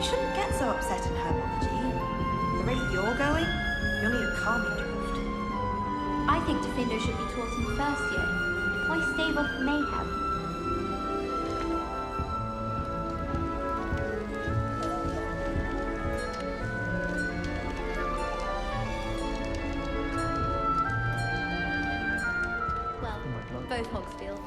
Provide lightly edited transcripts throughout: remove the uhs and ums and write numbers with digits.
You shouldn't get so upset in herbology. The rate you're going, you'll need a calming drift. I think Defendo should be taught in first year. Why stave off mayhem? Well, both Hogsfields.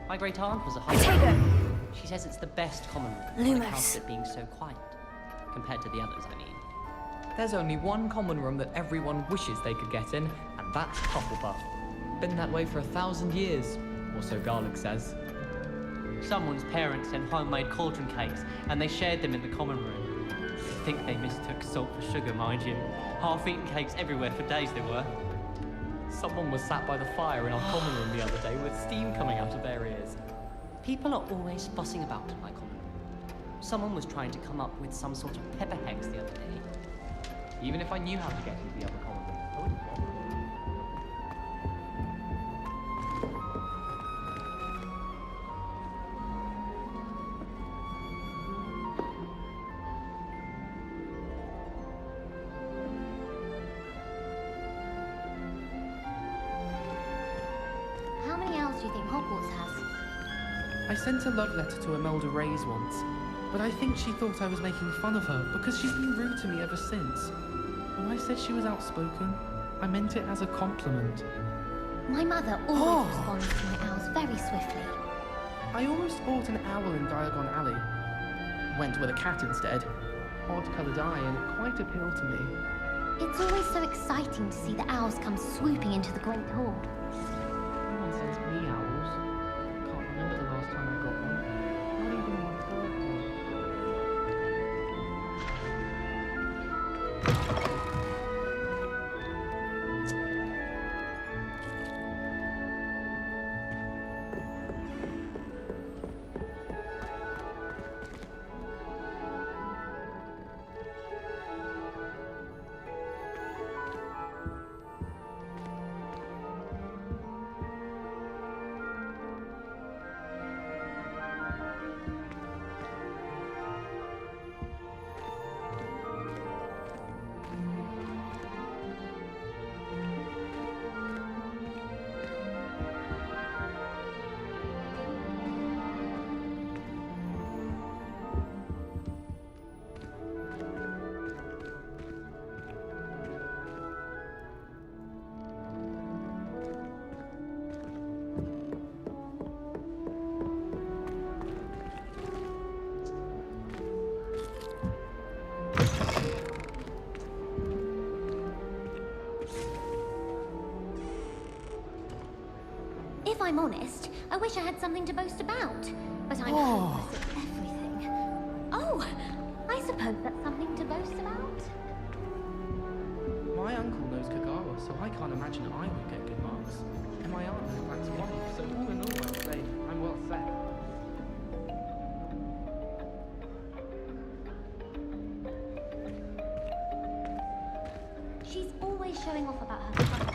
My great aunt was a Hufflepuff. She says it's the best common room on account of it being so quiet, compared to the others, I mean. There's only one common room that everyone wishes they could get in, and that's Hufflepuff. Been that way for 1,000 years, or so Garlic says. Someone's parents sent homemade cauldron cakes, and they shared them in the common room. I think they mistook salt for sugar, mind you. Half-eaten cakes everywhere for days they were. Someone was sat by the fire in our common room the other day with steam coming out of their ears. People are always fussing about in my common room. Someone was trying to come up with some sort of pepper hex the other day. Even if I knew how to get into the other common room, I wouldn't bother. How many owls do you think Hogwarts has? I sent a love letter to Imelda Reyes once, but I think she thought I was making fun of her because she's been rude to me ever since. When I said she was outspoken, I meant it as a compliment. My mother always responds to my owls very swiftly. I almost bought an owl in Diagon Alley. Went with a cat instead. Odd-coloured eye, and it quite appealed to me. It's always so exciting to see the owls come swooping into the Great Hall. No one sends me owls. Can't remember the last time I got one. Not even my third one. If I'm honest, I wish I had something to boast about. But I'm hopeless at everything. Oh, I suppose that's something to boast about. My uncle knows Kagawa, so I can't imagine I would get good marks. And my aunt knows Black's wife, so all in all, I'd say I'm well set. She's always showing off about her fun.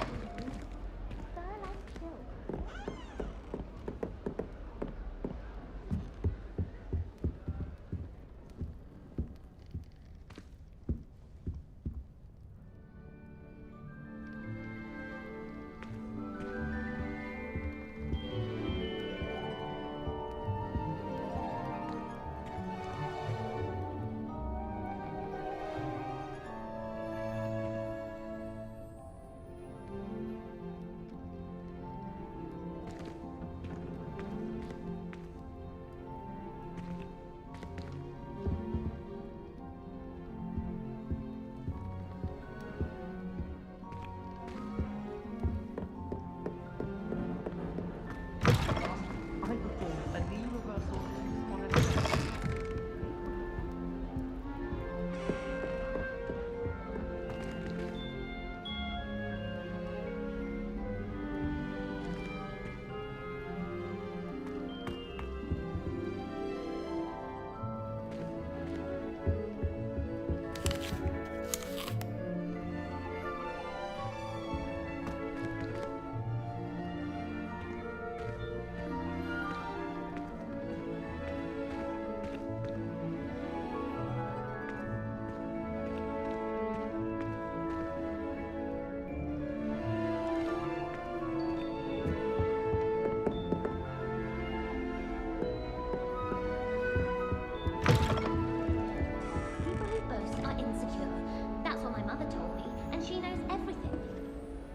mother told me, and she knows everything.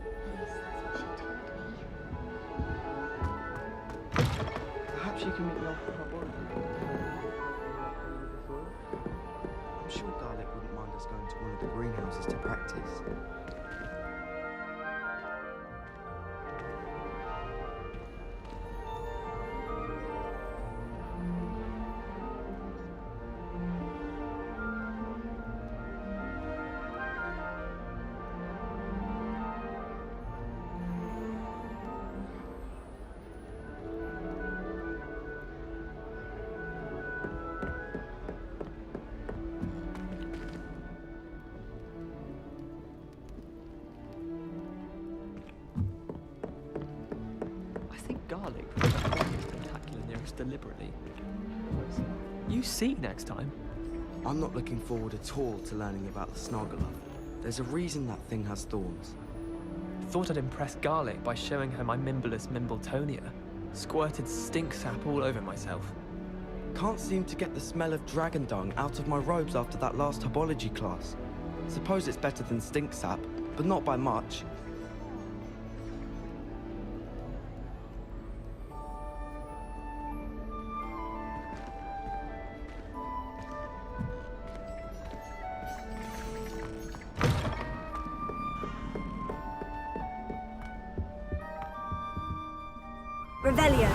At least that's what she told me. Perhaps you can meet me off the laboratory. I'm sure Garlic wouldn't mind us going to one of the greenhouses to practice. I think Garlic put that obvious tentacular near us deliberately. You see next time. I'm not looking forward at all to learning about the Snargaluff. There's a reason that thing has thorns. Thought I'd impress Garlic by showing her my Mimbleless Mimbletonia. Squirted stink sap all over myself. Can't seem to get the smell of dragon dung out of my robes after that last herbology class. Suppose it's better than stink sap, but not by much. Revelio.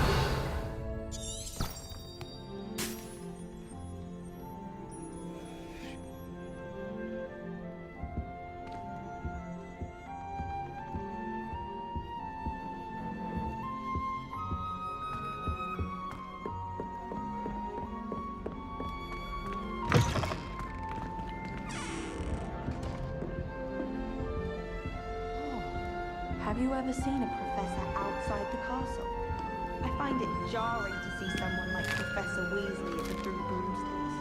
Have you ever seen a professor outside the castle? I find it jarring to see someone like Professor Weasley at the Three Broomsticks.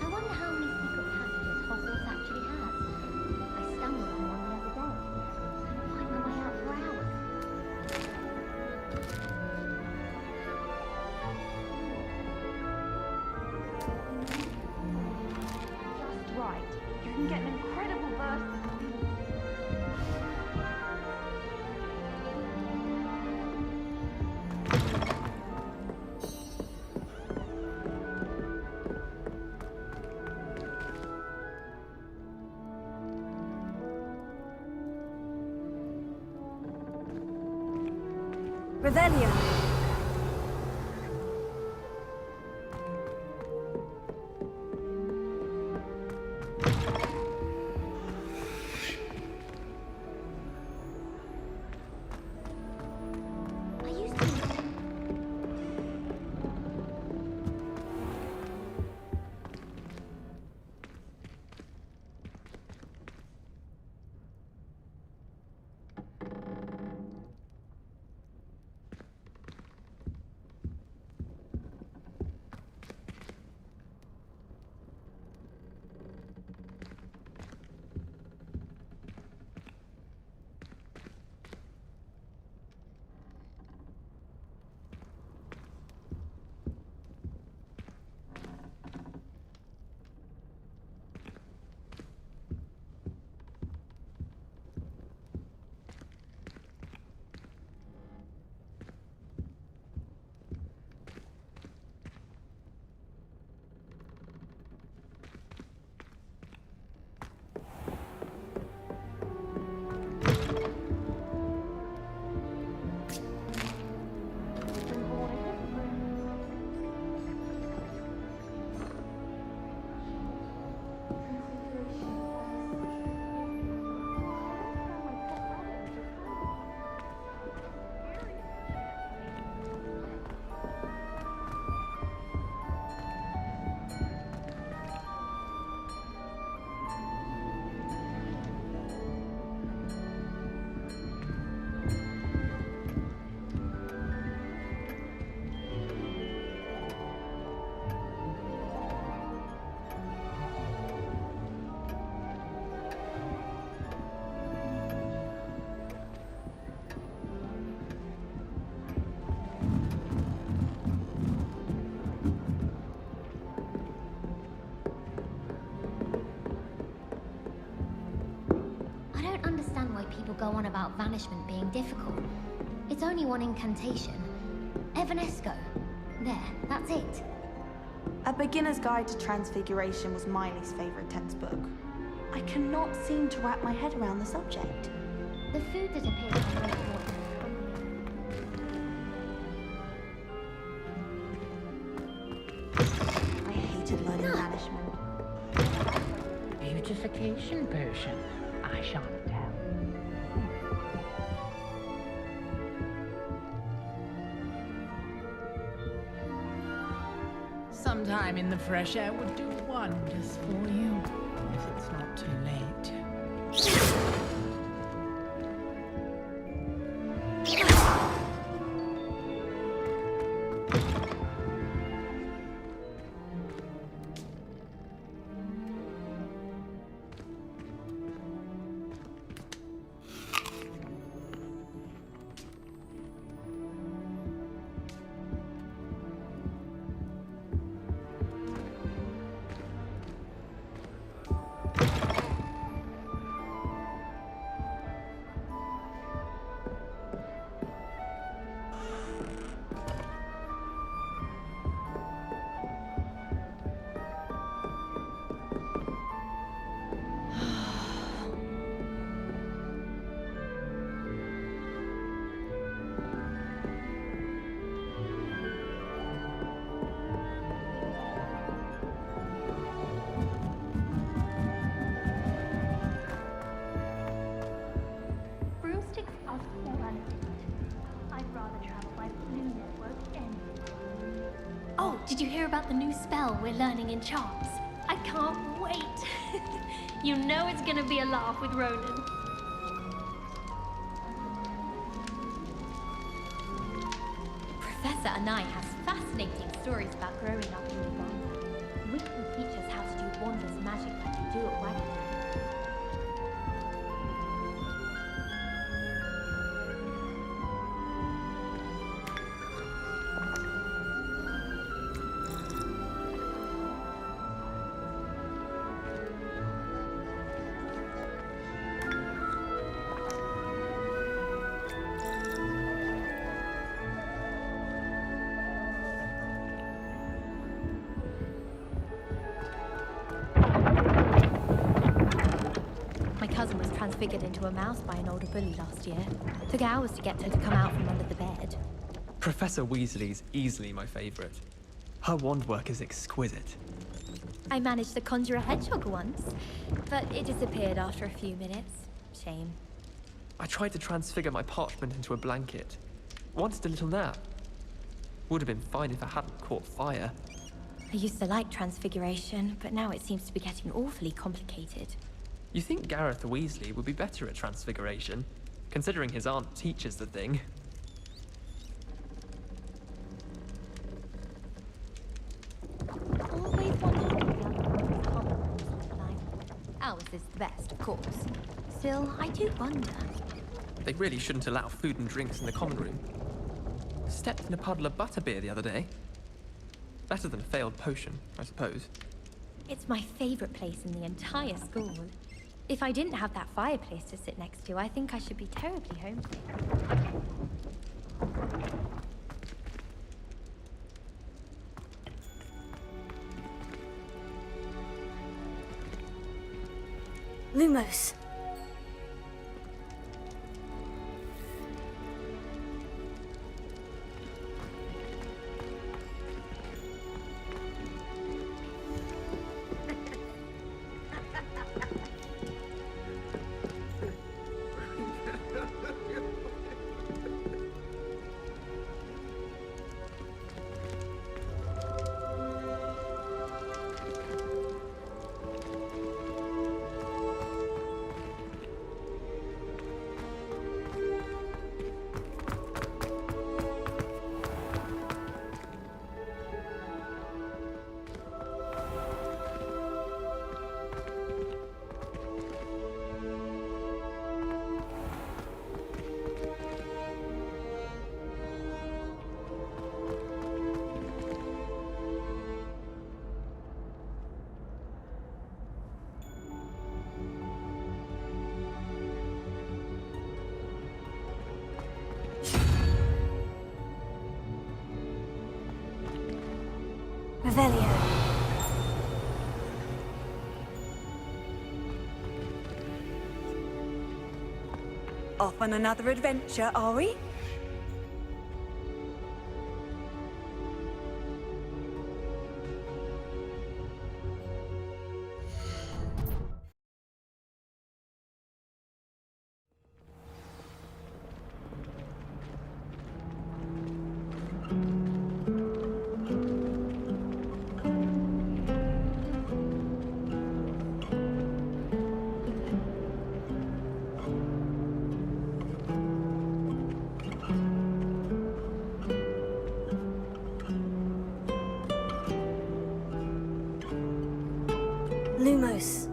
I wonder how many secret passages Hogwarts actually has. I stumbled on one the other day. Couldn't find my way out for hours. Just right. You can get an incredible burst of Revelio. I used to. don't understand why people go on about banishment being difficult. It's only one incantation. Evanesco. There, that's it. A Beginner's Guide to Transfiguration was Miley's favourite textbook. I cannot seem to wrap my head around the subject. The food that appears on the report. I hated learning banishment. Beautification potion. I shan't tell. Sometime in the fresh air would do wonders for you, if it's not too late. Oh, did you hear about the new spell we're learning in charms? I can't wait. You know it's gonna be a laugh with Ronan. Professor Anai has fascinating stories about growing up in Uganda. Rick will teach us how to do wondrous magic like we do at Wagon. Transfigured into a mouse by an older bully last year. Took hours to get her to come out from under the bed. Professor Weasley's easily my favourite. Her wand work is exquisite. I managed to conjure a hedgehog once, but it disappeared after a few minutes. Shame. I tried to transfigure my parchment into a blanket. Wanted a little nap. Would have been fine if I hadn't caught fire. I used to like transfiguration, but now it seems to be getting awfully complicated. You think Gareth Weasley would be better at transfiguration, considering his aunt teaches the thing? Always wanted to be on common rooms with life. Ours is the best, of course. Still, I do wonder. They really shouldn't allow food and drinks in the common room. Stepped in a puddle of butterbeer the other day. Better than a failed potion, I suppose. It's my favorite place in the entire school. If I didn't have that fireplace to sit next to, I think I should be terribly homesick. Lumos. Revelio. Off on another adventure, are we? Lumos.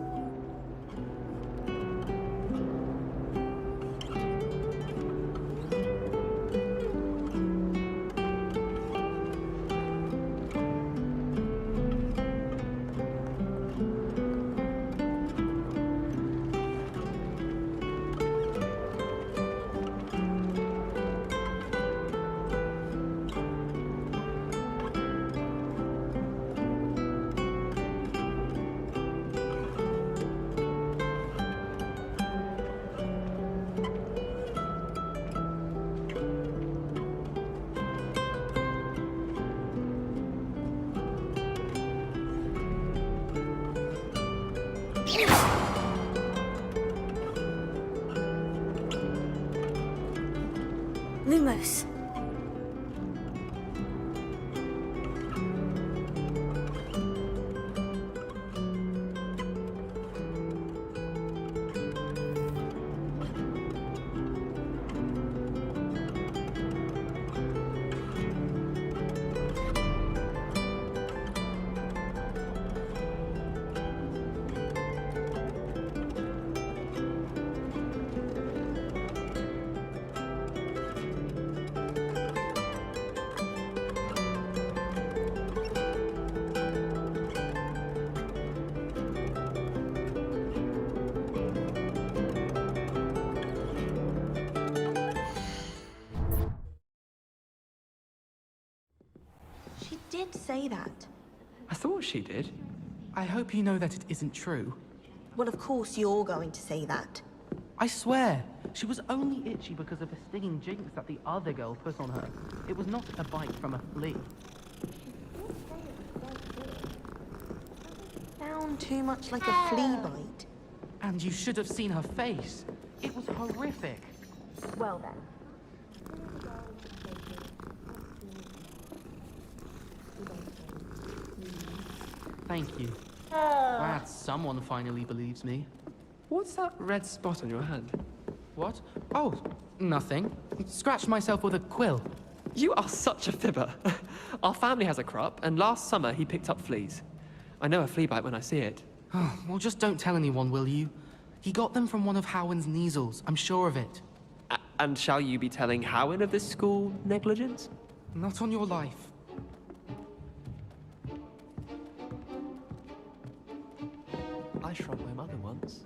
Lumos. She did say that. I thought she did. I hope you know that it isn't true. Well, of course you're going to say that. I swear, she was only itchy because of a stinging jinx that the other girl put on her. It was not a bite from a flea. Sound too much like a flea bite. And you should have seen her face. It was horrific. Well then. Thank you. Glad someone finally believes me. What's that red spot on your hand? What? Oh, nothing. Scratched myself with a quill. You are such a fibber. Our family has a crop, and last summer he picked up fleas. I know a flea bite when I see it. Oh, well, just don't tell anyone, will you? He got them from one of Howin's Neasels, I'm sure of it. And shall you be telling Howin of this school negligence? Not on your life. I shrunk my mother once.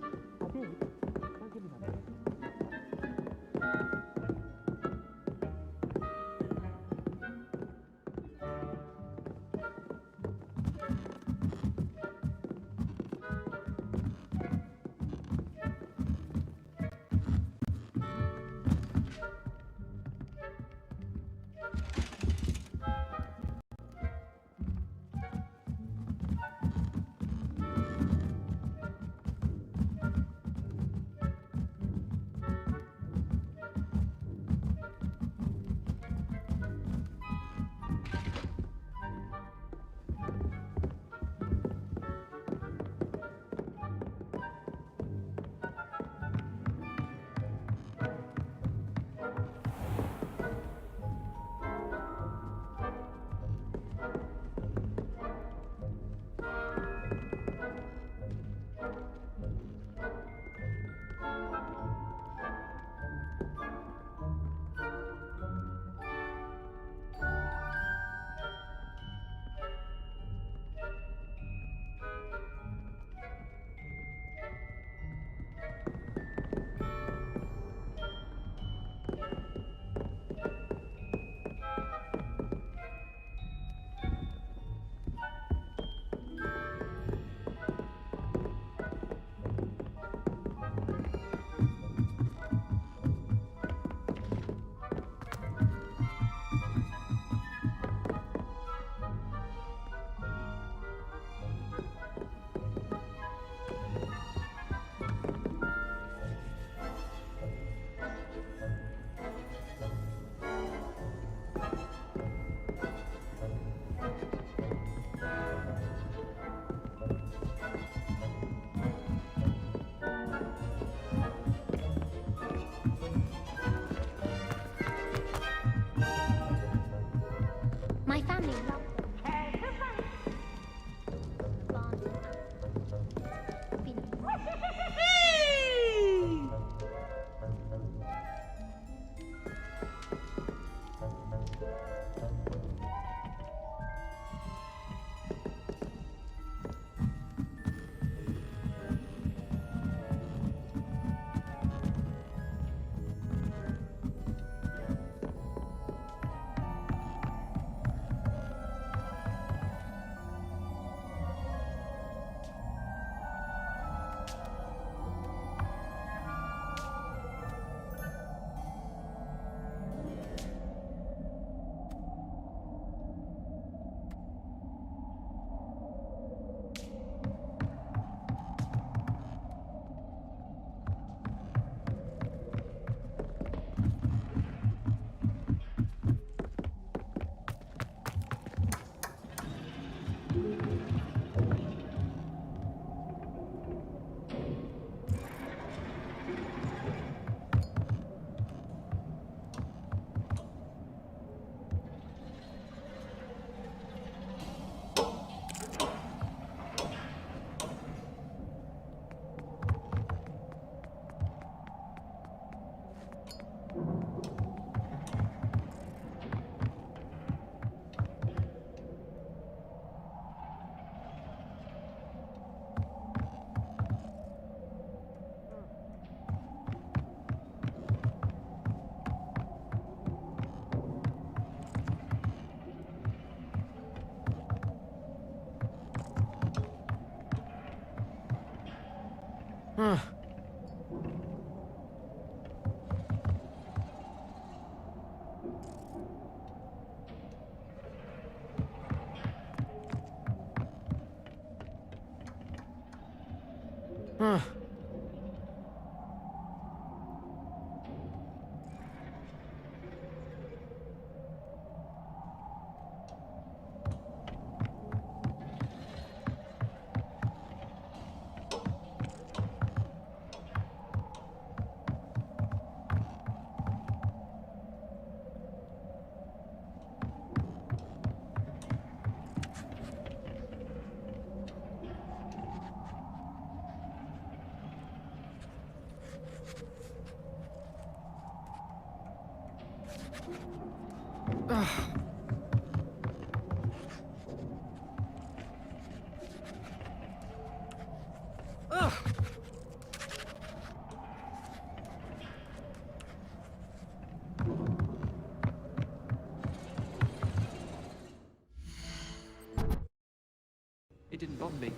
It didn't bother me.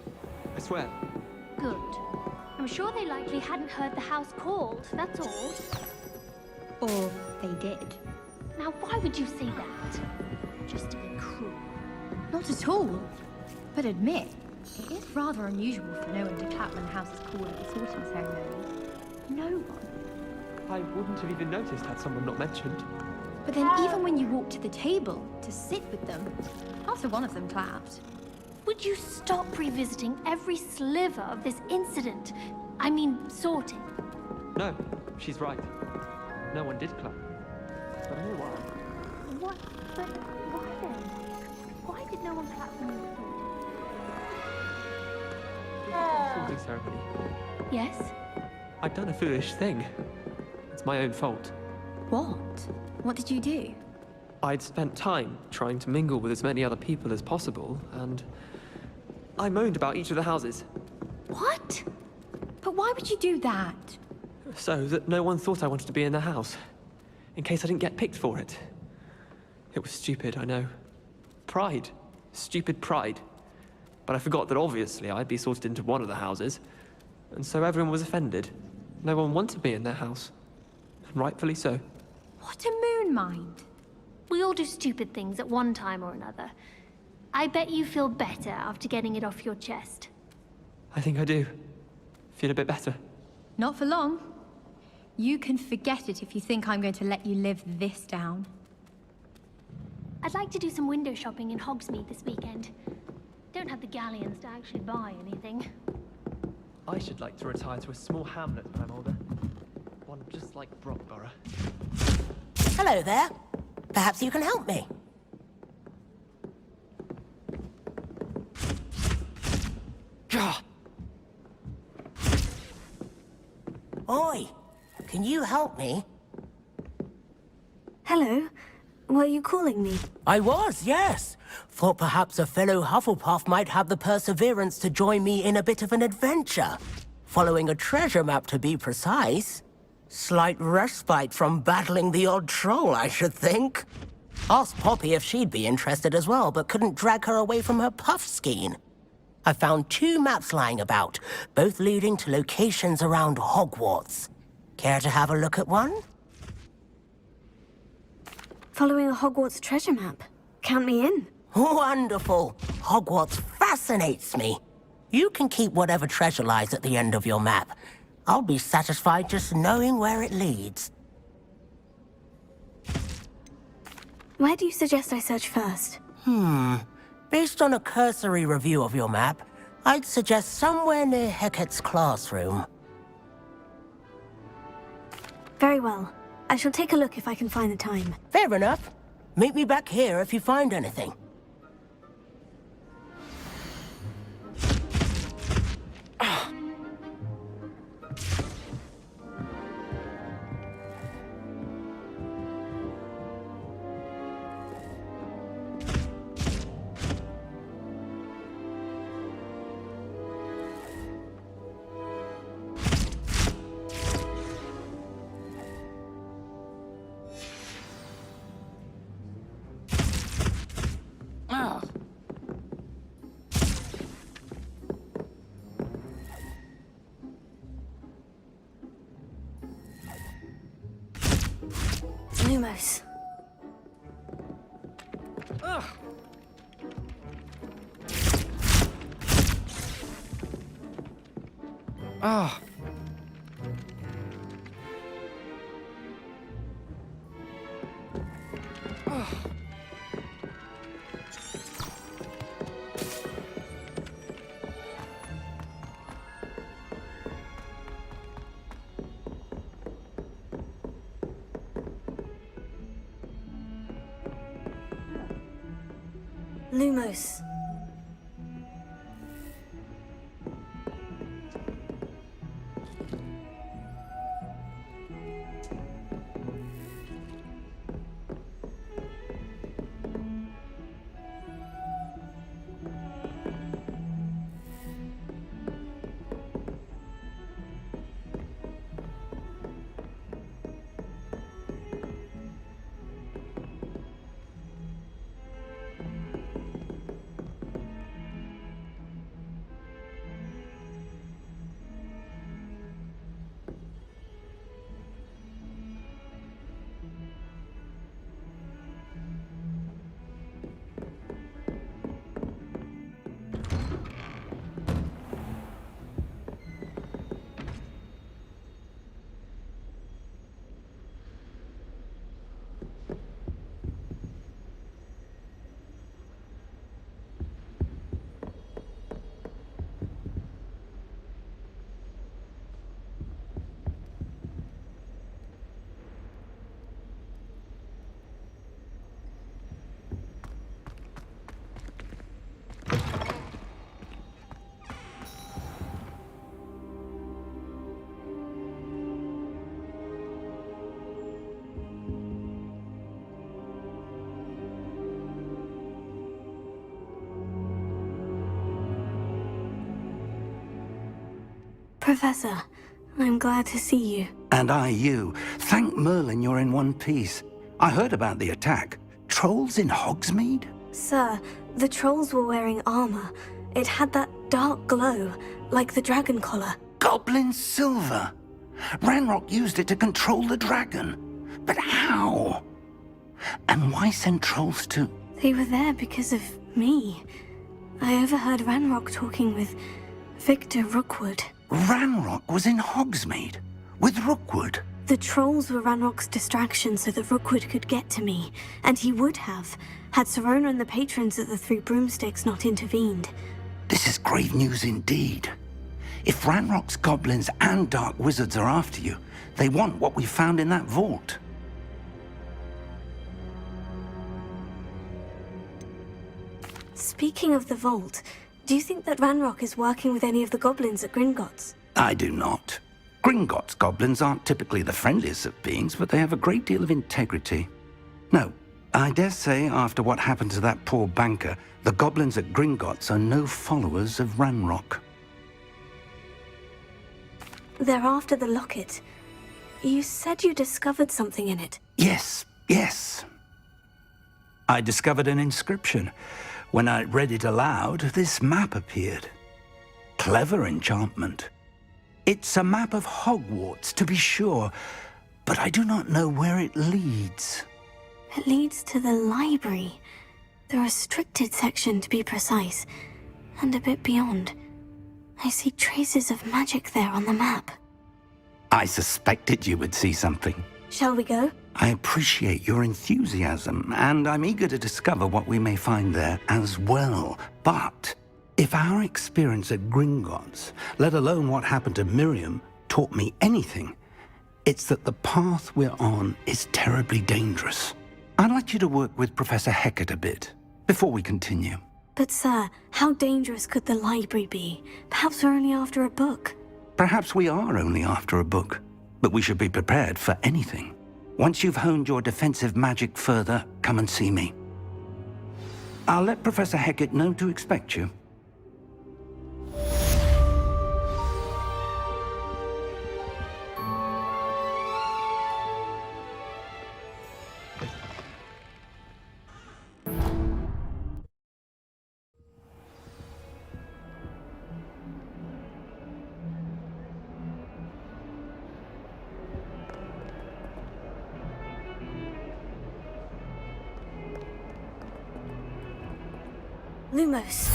I swear. Good. I'm sure they likely hadn't heard the house called, that's all. Or they did. Now, why would you say that? Just to be cruel. Not at all. But admit, it is rather unusual for no one to clap when the house is called at the sorting ceremony. No one. I wouldn't have even noticed had someone not mentioned. But then even when you walk to the table to sit with them, after one of them clapped. Would you stop revisiting every sliver of this incident? I mean, sorting. No, she's right. No one did clap. But I know why. What? But why then? Why did no one clap when you sorted? Sorting ceremony. Yes? I'd done a foolish thing. It's my own fault. What? What did you do? I'd spent time trying to mingle with as many other people as possible, and I moaned about each of the houses. What? But why would you do that? So that no one thought I wanted to be in their house, in case I didn't get picked for it. It was stupid, I know. Pride. Stupid pride. But I forgot that obviously I'd be sorted into one of the houses, and so everyone was offended. No one wanted me in their house. And rightfully so. What a moon mind. We all do stupid things at one time or another. I bet you feel better after getting it off your chest. I think I do. Feel a bit better. Not for long. You can forget it if you think I'm going to let you live this down. I'd like to do some window shopping in Hogsmeade this weekend. Don't have the galleons to actually buy anything. I should like to retire to a small hamlet when I'm older. One just like Brockborough. Hello there. Perhaps you can help me. Oi, can you help me? Hello? Were you calling me? I was, yes. Thought perhaps a fellow Hufflepuff might have the perseverance to join me in a bit of an adventure. Following a treasure map, to be precise. Slight respite from battling the odd troll, I should think. Asked Poppy if she'd be interested as well, but couldn't drag her away from her puff skein. I found 2 maps lying about, both leading to locations around Hogwarts. Care to have a look at one? Following a Hogwarts treasure map. Count me in. Wonderful. Hogwarts fascinates me. You can keep whatever treasure lies at the end of your map. I'll be satisfied just knowing where it leads. Where do you suggest I search first? Based on a cursory review of your map, I'd suggest somewhere near Hecat's classroom. Very well. I shall take a look if I can find the time. Fair enough. Meet me back here if you find anything. Lumos. Ugh. Ah. Lumos. Professor, I'm glad to see you. And I you. Thank Merlin you're in one piece. I heard about the attack. Trolls in Hogsmeade? Sir, the trolls were wearing armor. It had that dark glow, like the dragon collar. Goblin silver. Ranrock used it to control the dragon. But how? And why send trolls to... They were there because of me. I overheard Ranrock talking with Victor Rookwood. Ranrock was in Hogsmeade? With Rookwood? The trolls were Ranrock's distraction so that Rookwood could get to me. And he would have, had Serona and the patrons at the Three Broomsticks not intervened. This is grave news indeed. If Ranrock's goblins and dark wizards are after you, they want what we found in that vault. Speaking of the vault, do you think that Ranrock is working with any of the goblins at Gringotts? I do not. Gringotts goblins aren't typically the friendliest of beings, but they have a great deal of integrity. No, I dare say after what happened to that poor banker, the goblins at Gringotts are no followers of Ranrock. They're after the locket. You said you discovered something in it. Yes. I discovered an inscription. When I read it aloud, this map appeared. Clever enchantment. It's a map of Hogwarts, to be sure, but I do not know where it leads. It leads to the library. The restricted section, to be precise. And a bit beyond. I see traces of magic there on the map. I suspected you would see something. Shall we go? I appreciate your enthusiasm, and I'm eager to discover what we may find there as well. But if our experience at Gringotts, let alone what happened to Miriam, taught me anything, it's that the path we're on is terribly dangerous. I'd like you to work with Professor Hecat a bit before we continue. But sir, how dangerous could the library be? Perhaps we're only after a book. Perhaps we are only after a book, but we should be prepared for anything. Once you've honed your defensive magic further, come and see me. I'll let Professor Hecat know to expect you. Lumos.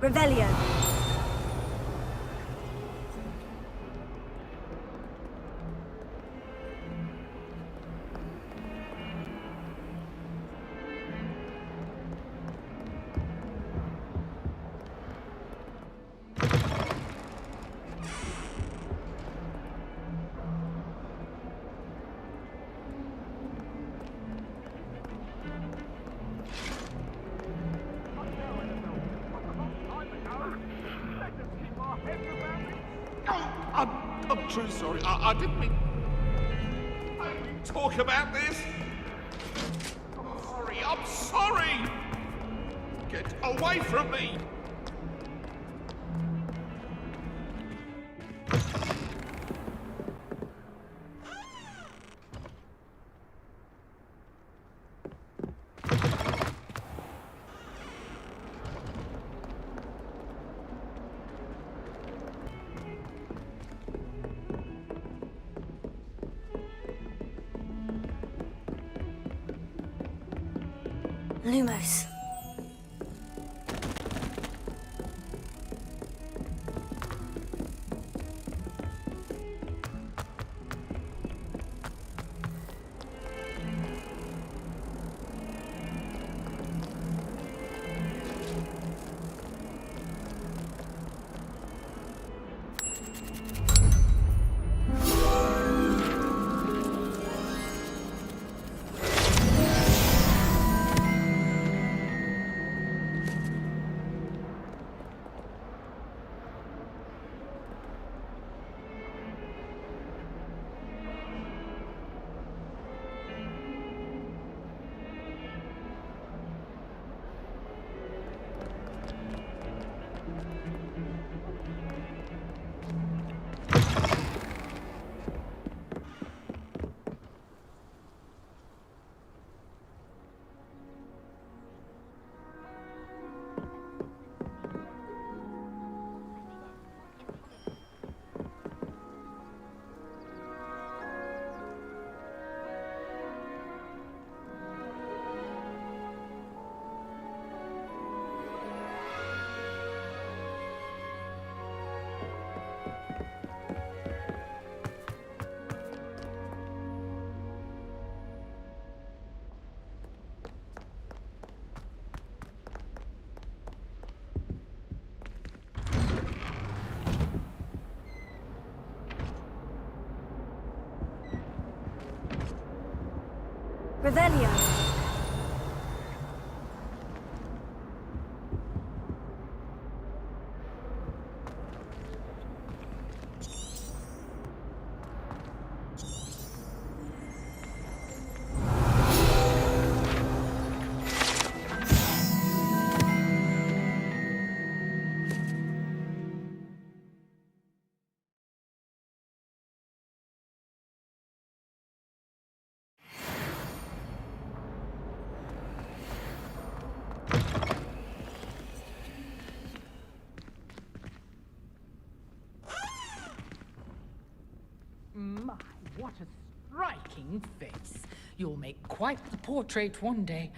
Revelio. I'm truly sorry. I didn't mean... talk about this. I'm sorry. Get away from me. Lumos. Revelio. My, what a striking face. You'll make quite the portrait one day.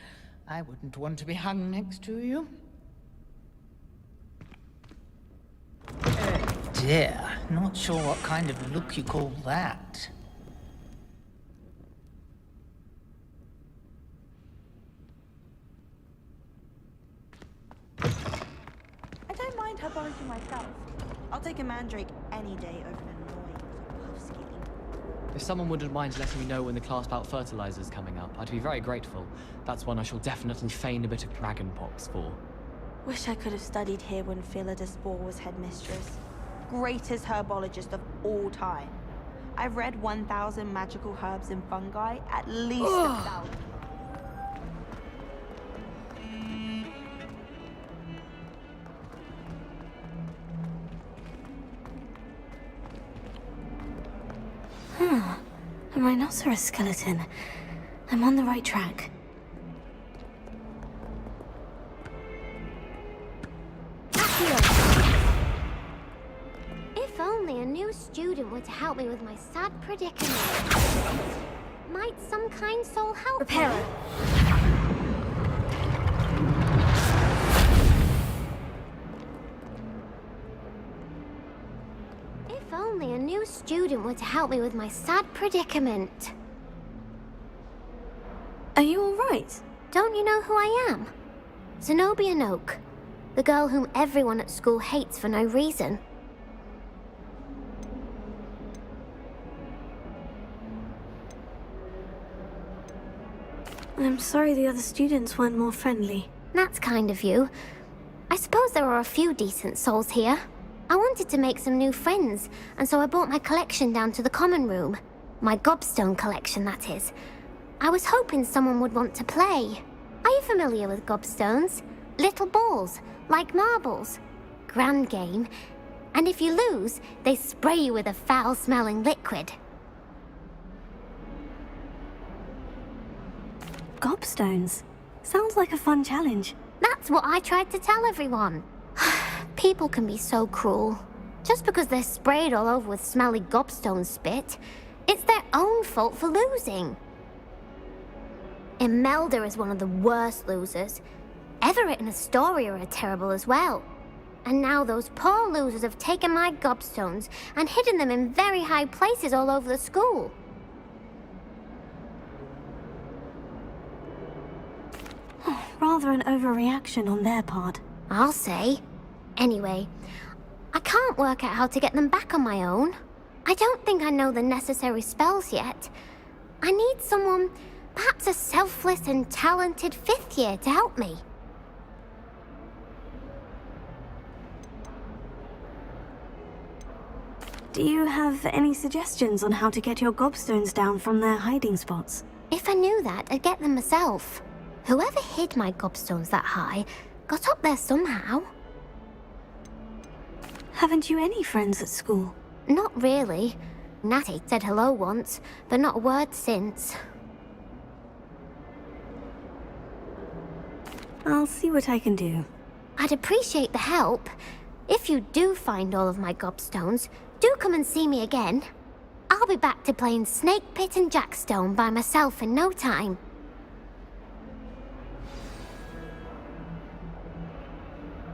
I wouldn't want to be hung next to you. Dear, not sure what kind of look you call that. I don't mind herbology myself. I'll take a mandrake any day over an annoying puff skinny. If someone wouldn't mind letting me know when the class bout fertilizer's coming up, I'd be very grateful. That's one I shall definitely feign a bit of dragon pox for. Wish I could have studied here when Phila de Spore was headmistress. Greatest herbologist of all time. I've read 1,000 magical herbs and fungi, at least 1,000. A Rhinoceros Skeleton. I'm on the right track. If only a new student were to help me with my sad predicament, might some kind soul help me? Repairer. If only a new student were to help me with my sad predicament. Are you all right? Don't you know who I am? Zenobia Noak, the girl whom everyone at school hates for no reason. I'm sorry the other students weren't more friendly. That's kind of you. I suppose there are a few decent souls here. I wanted to make some new friends, and so I brought my collection down to the common room. My Gobstone collection, that is. I was hoping someone would want to play. Are you familiar with Gobstones? Little balls, like marbles. Grand game. And if you lose, they spray you with a foul-smelling liquid. Gobstones. Sounds like a fun challenge. That's what I tried to tell everyone. People can be so cruel. Just because they're sprayed all over with smelly gobstone spit, it's their own fault for losing. Imelda is one of the worst losers. Everett and Astoria are terrible as well. And now those poor losers have taken my gobstones and hidden them in very high places all over the school. Rather an overreaction on their part. I'll say. Anyway, I can't work out how to get them back on my own. I don't think I know the necessary spells yet. I need someone, perhaps a selfless and talented 5th year to help me. Do you have any suggestions on how to get your gobstones down from their hiding spots? If I knew that, I'd get them myself. Whoever hid my gobstones that high got up there somehow. Haven't you any friends at school? Not really. Natty said hello once, but not a word since. I'll see what I can do. I'd appreciate the help. If you do find all of my gobstones, do come and see me again. I'll be back to playing Snake Pit and Jackstone by myself in no time.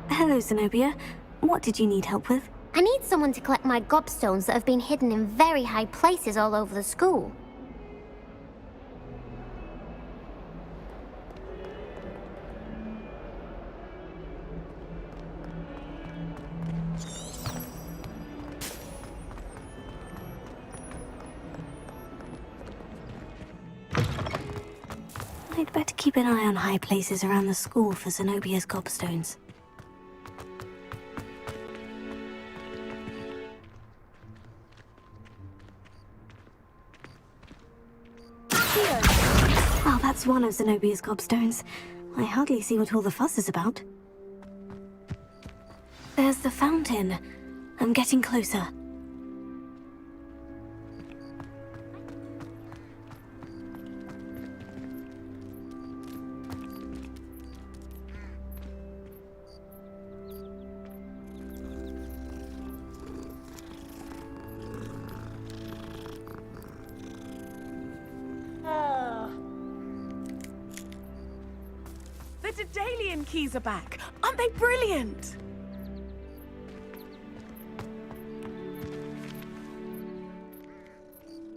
Hello, Zenobia. What did you need help with? I need someone to collect my gobstones that have been hidden in very high places all over the school. I'd better keep an eye on high places around the school for Zenobia's gobstones. Well, that's one of Zenobia's gobstones. I hardly see what all the fuss is about. There's the fountain. I'm getting closer. The Daedalian keys are back. Aren't they brilliant?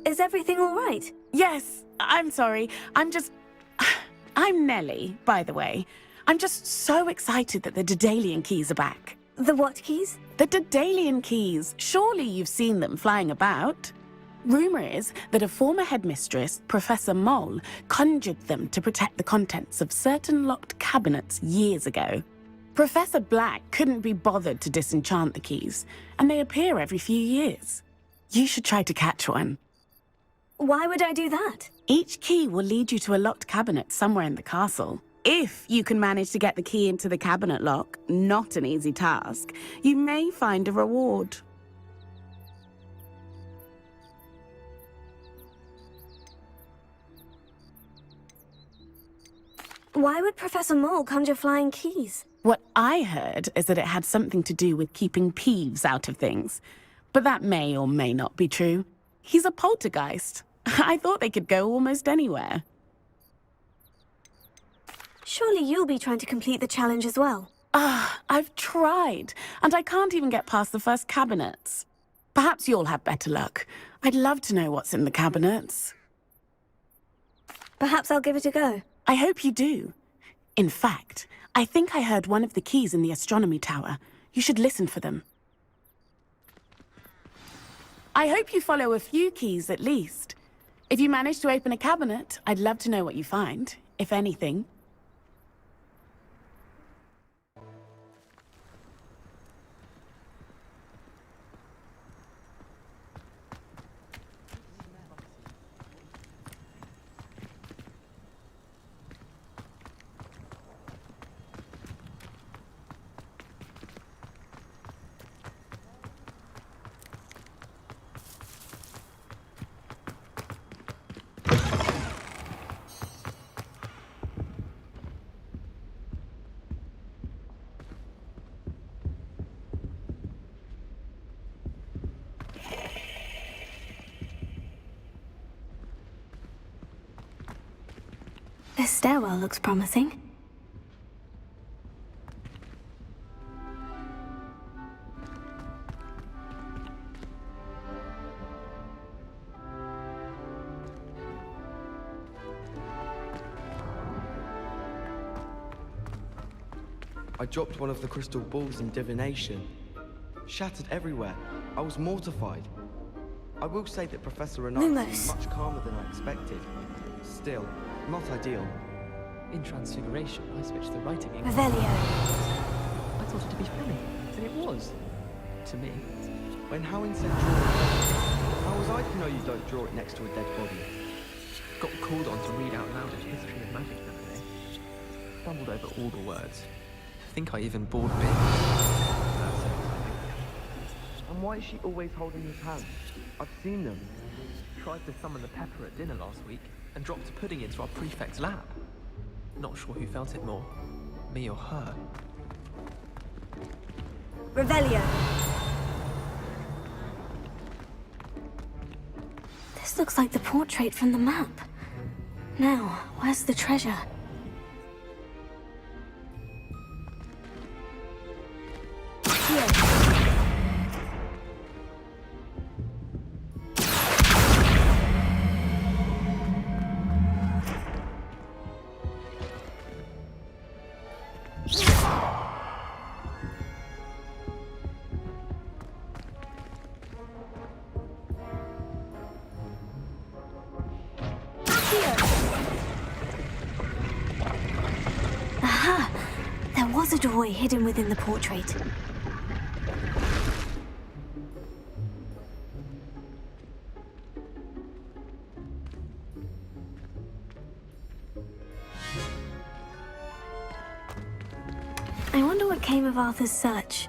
Is everything all right? Yes, I'm sorry. I'm Nellie, by the way. I'm just so excited that the Daedalian keys are back. The what keys? The Daedalian keys. Surely you've seen them flying about. Rumour is that a former headmistress, Professor Mole, conjured them to protect the contents of certain locked cabinets years ago. Professor Black couldn't be bothered to disenchant the keys, and they appear every few years. You should try to catch one. Why would I do that? Each key will lead you to a locked cabinet somewhere in the castle. If you can manage to get the key into the cabinet lock, not an easy task, you may find a reward. Why would Professor Mole conjure flying keys? What I heard is that it had something to do with keeping Peeves out of things. but that may or may not be true. He's a poltergeist. I thought they could go almost anywhere. Surely you'll be trying to complete the challenge as well. I've tried, and I can't even get past the first cabinets. Perhaps you'll have better luck. I'd love to know what's in the cabinets. Perhaps I'll give it a go. I hope you do. In fact, I think I heard one of the keys in the astronomy tower. You should listen for them. I hope you follow a few keys at least. If you manage to open a cabinet, I'd love to know what you find, if anything. This stairwell looks promising. I dropped one of the crystal balls in divination. Shattered everywhere. I was mortified. I will say that Professor Renard was much calmer than I expected. Still, not ideal. In Transfiguration, I switched the writing ink. Revelio. I thought it to be funny, and it was. To me. When Howin said draw it, how was I to know you don't draw it next to a dead body? Got called on to read out loud a history of magic that day. Stumbled over all the words. I think I even bored Big. That's it. And why is she always holding his hand? I've seen them. Tried to summon the pepper at dinner last week and dropped pudding into our prefect's lab. Not sure who felt it more, me or her. Revelio. This looks like the portrait from the map. Now, where's the treasure? Here. Aha! There was a doorway hidden within the portrait. I wonder what came of Arthur's search.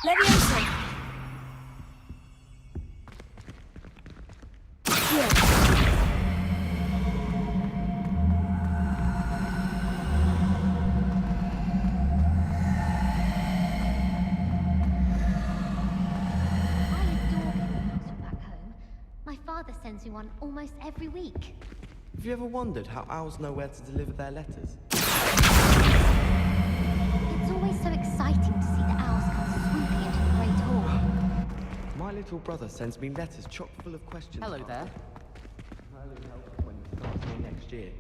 Leviosa! Sends me one almost every week. Have you ever wondered how owls know where to deliver their letters? It's always so exciting to see the owls come swooping into the Great Hall. My little brother sends me letters chock full of questions. Hello there. I'll help when he starts me next year.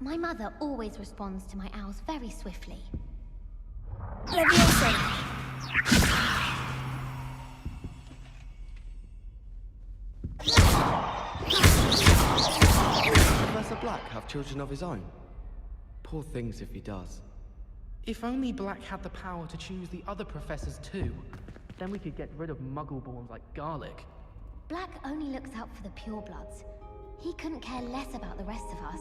My mother always responds to my owls very swiftly. Leviosa! Professor Black have children of his own? Poor things if he does. If only Black had the power to choose the other professors too, then we could get rid of muggle-borns like Garlic. Black only looks out for the purebloods. He couldn't care less about the rest of us.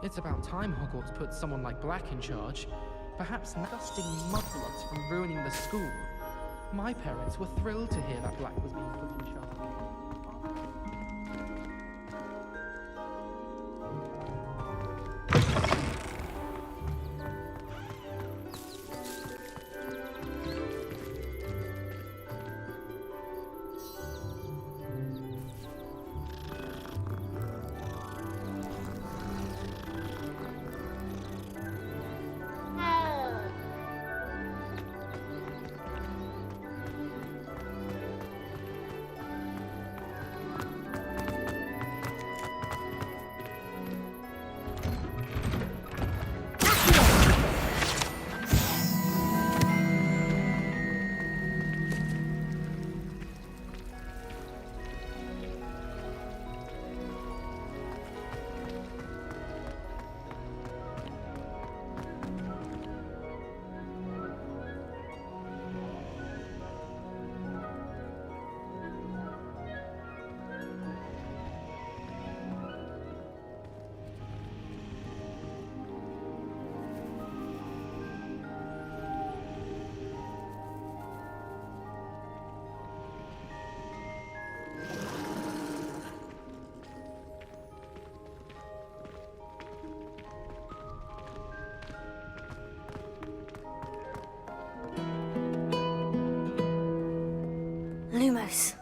It's about time Hogwarts put someone like Black in charge. Perhaps dusting mudbloods from ruining the school. My parents were thrilled to hear that Black was being put in charge. Lumos.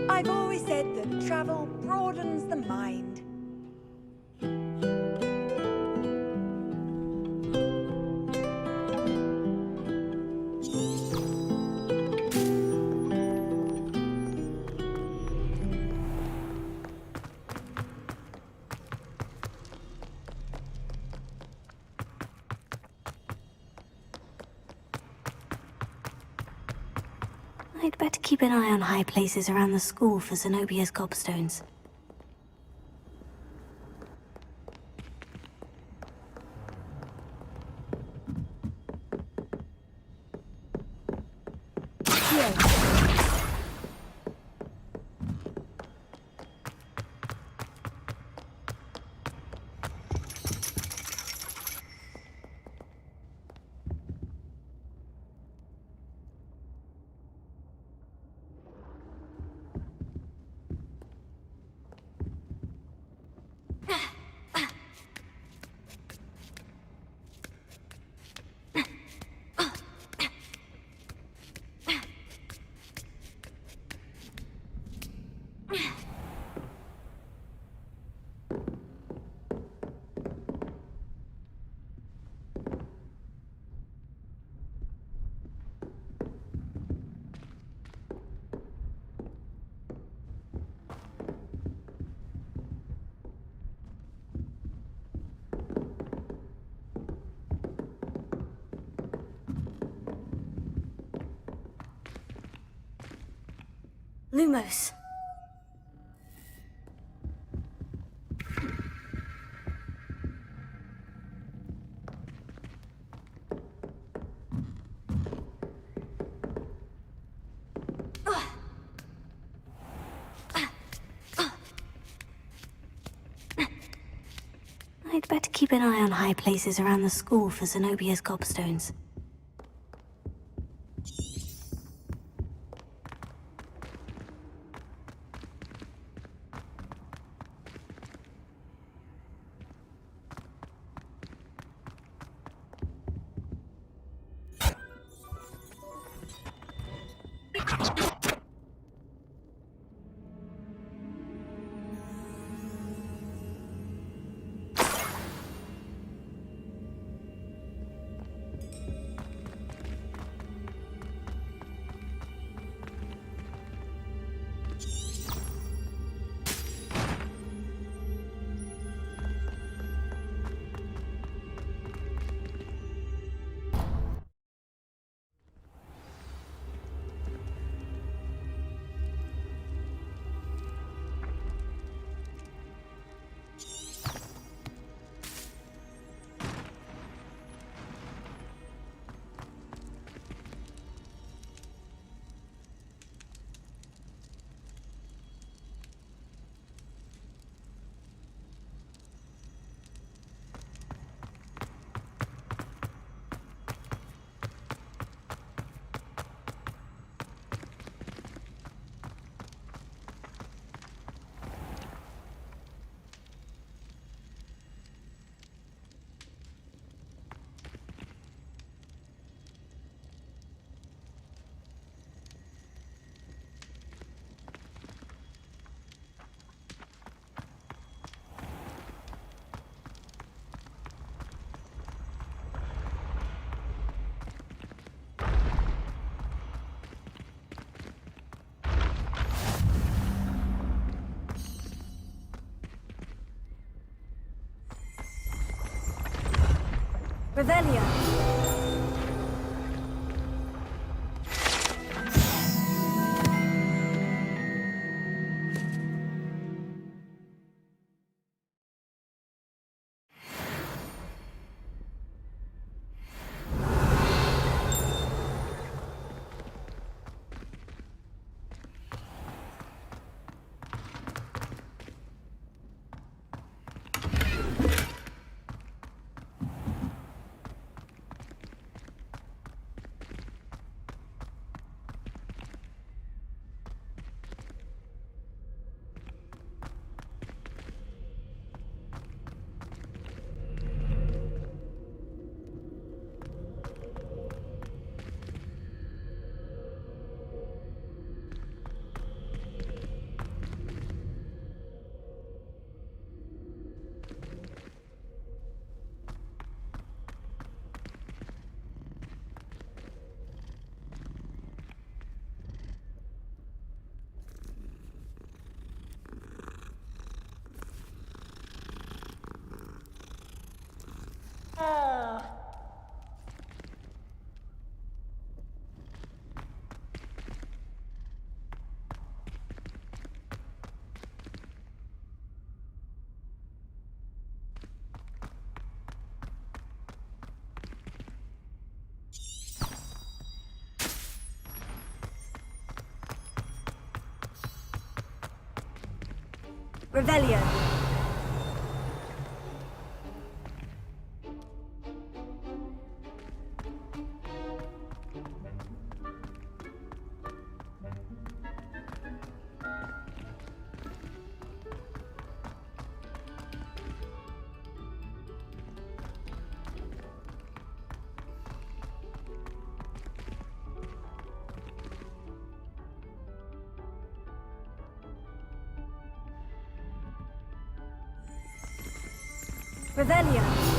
I've always said that travel broadens the mind. I'd better keep an eye on high places around the school for Zenobia's gobstones. Lumos. I'd better keep an eye on high places around the school for Zenobia's gobstones. Revelio. Revelio. Revelio.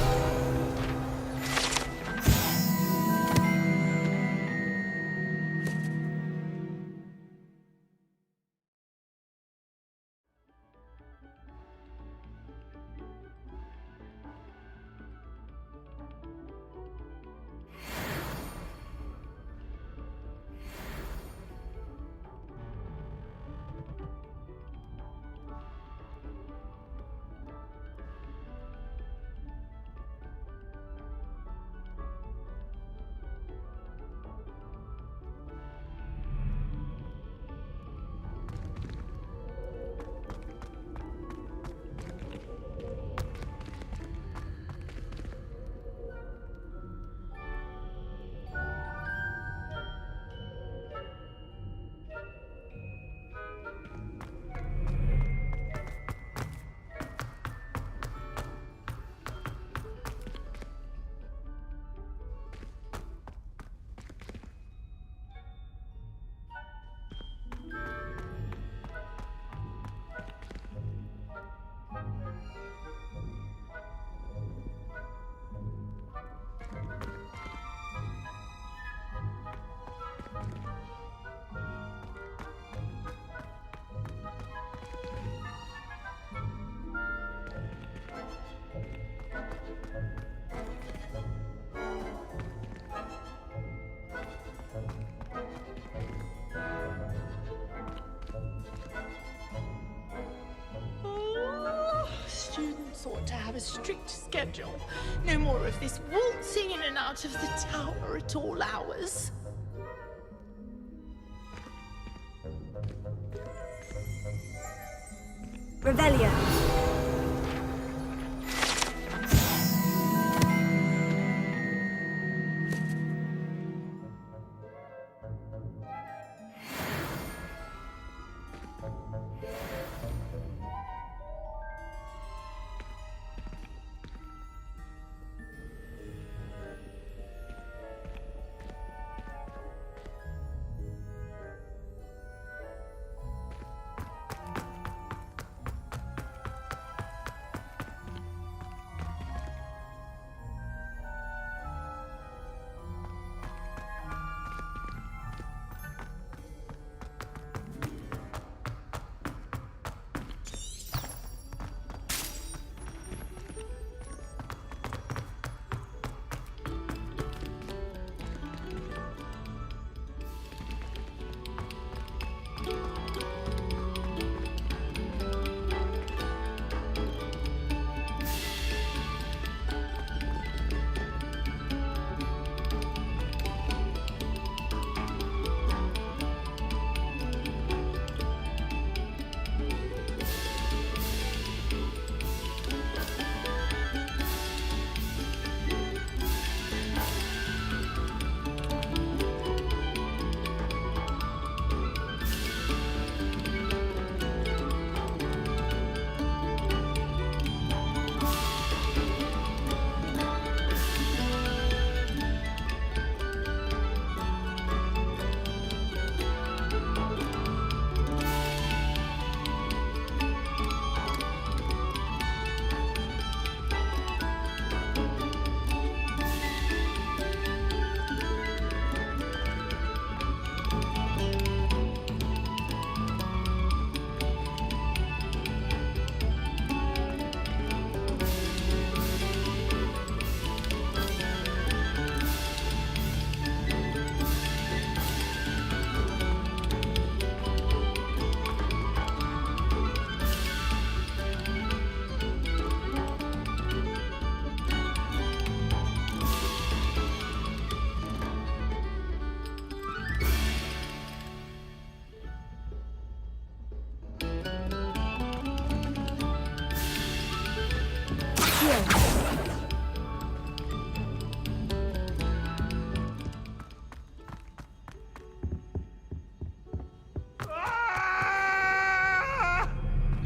a strict schedule. No more of this waltzing in and out of the tower at all hours. Revelio.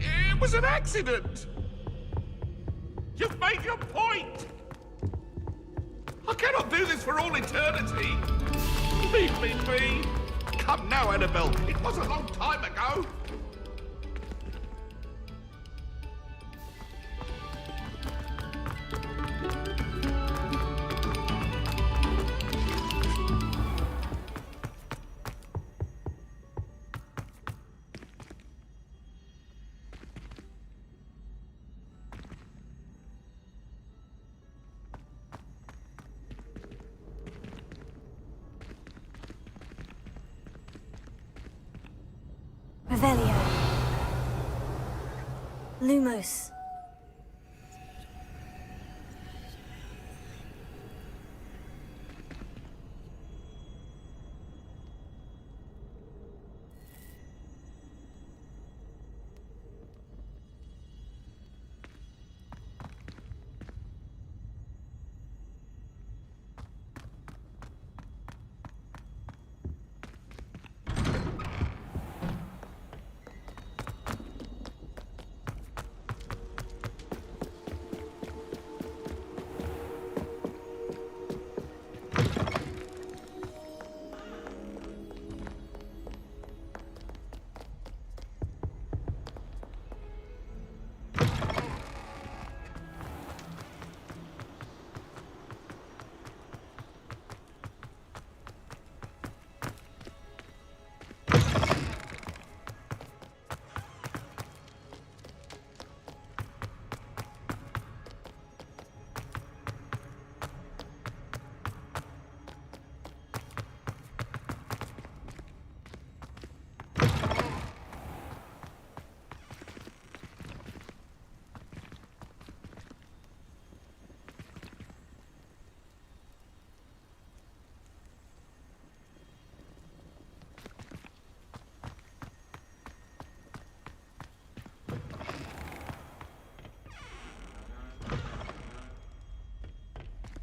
It was an accident! You've made your point! I cannot do this for all eternity! Leave me be! Come now, Annabelle, it was a long time ago! Revelio. Lumos.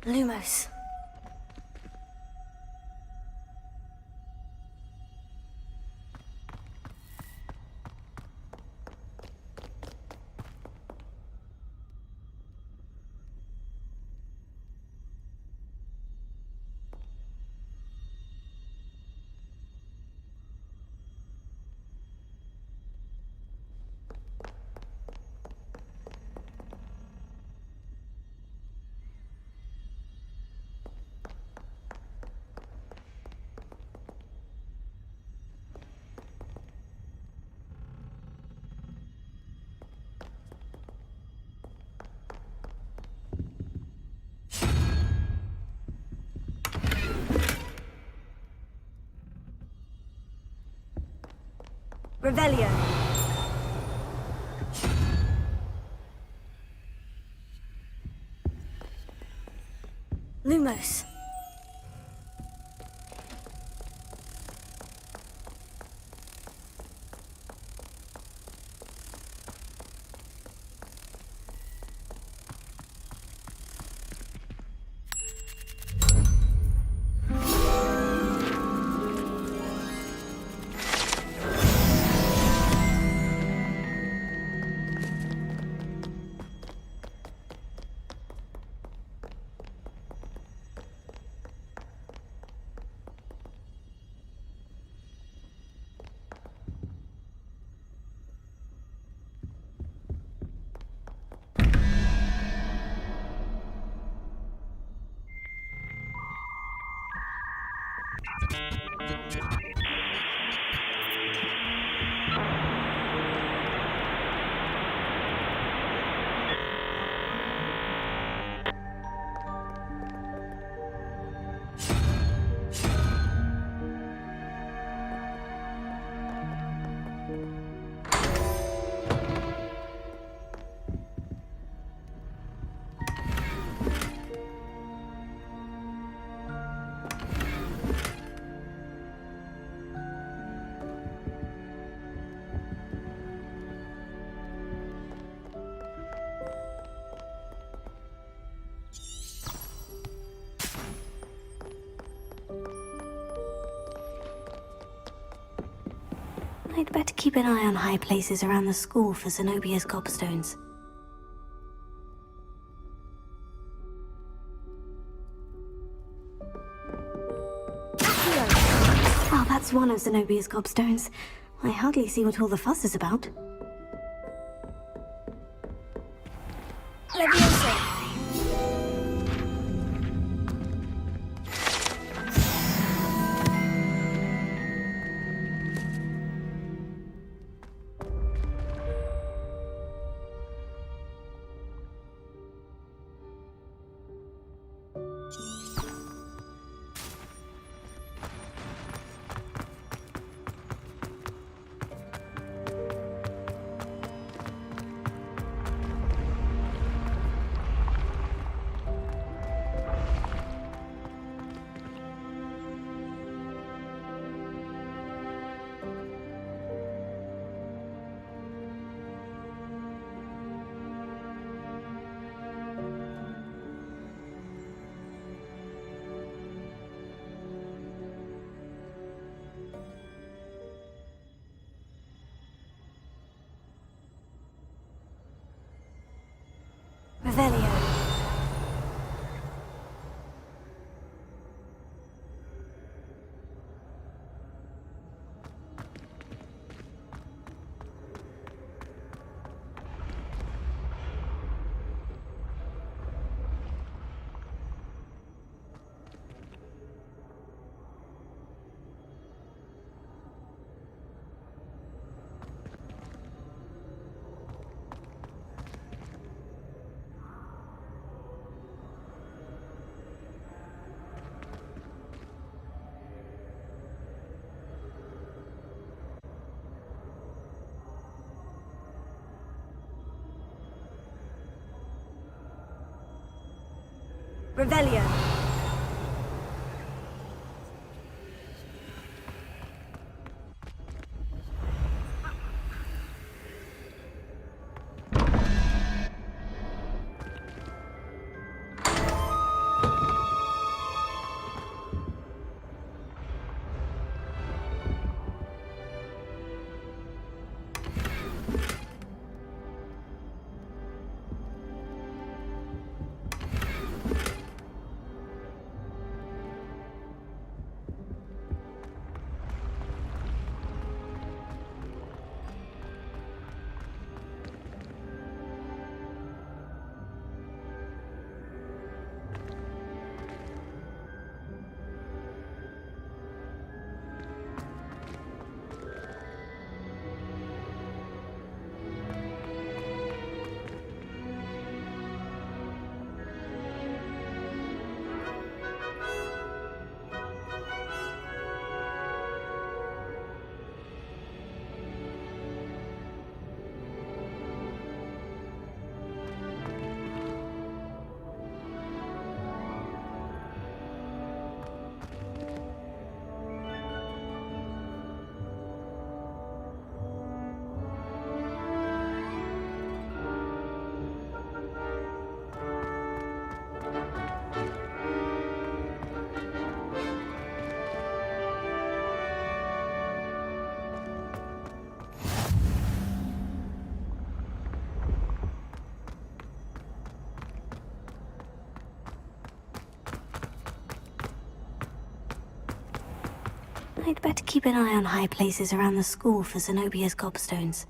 Lumos. Revelio. Lumos. I'd better keep an eye on high places around the school for Zenobia's gobstones. Oh, that's one of Zenobia's gobstones. I hardly see what all the fuss is about. Leviosa! Revelio. Revelio. I'd better keep an eye on high places around the school for Zenobia's gobstones.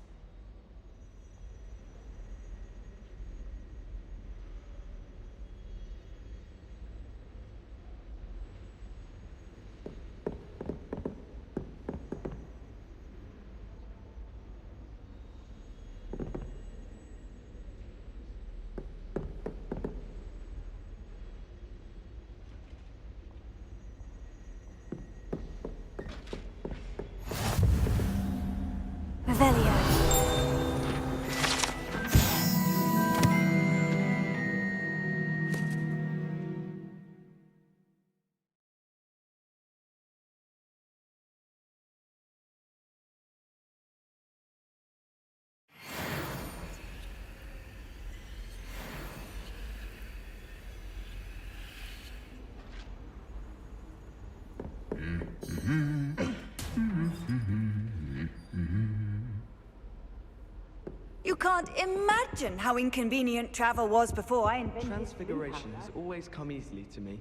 You can't imagine how inconvenient travel was before I invented Transfiguration has always come easily to me.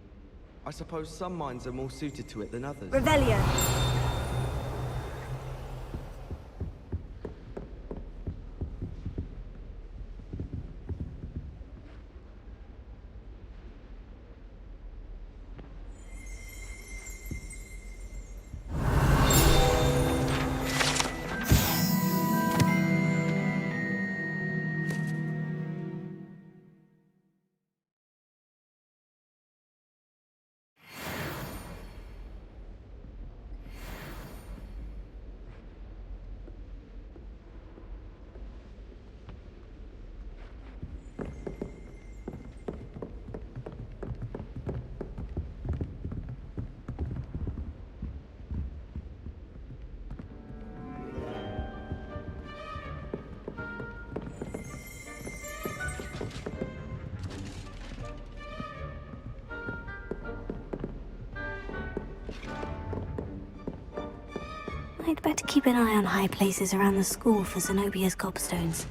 I suppose some minds are more suited to it than others. Revelio. I'd better keep an eye on high places around the school for Zenobia's gobstones.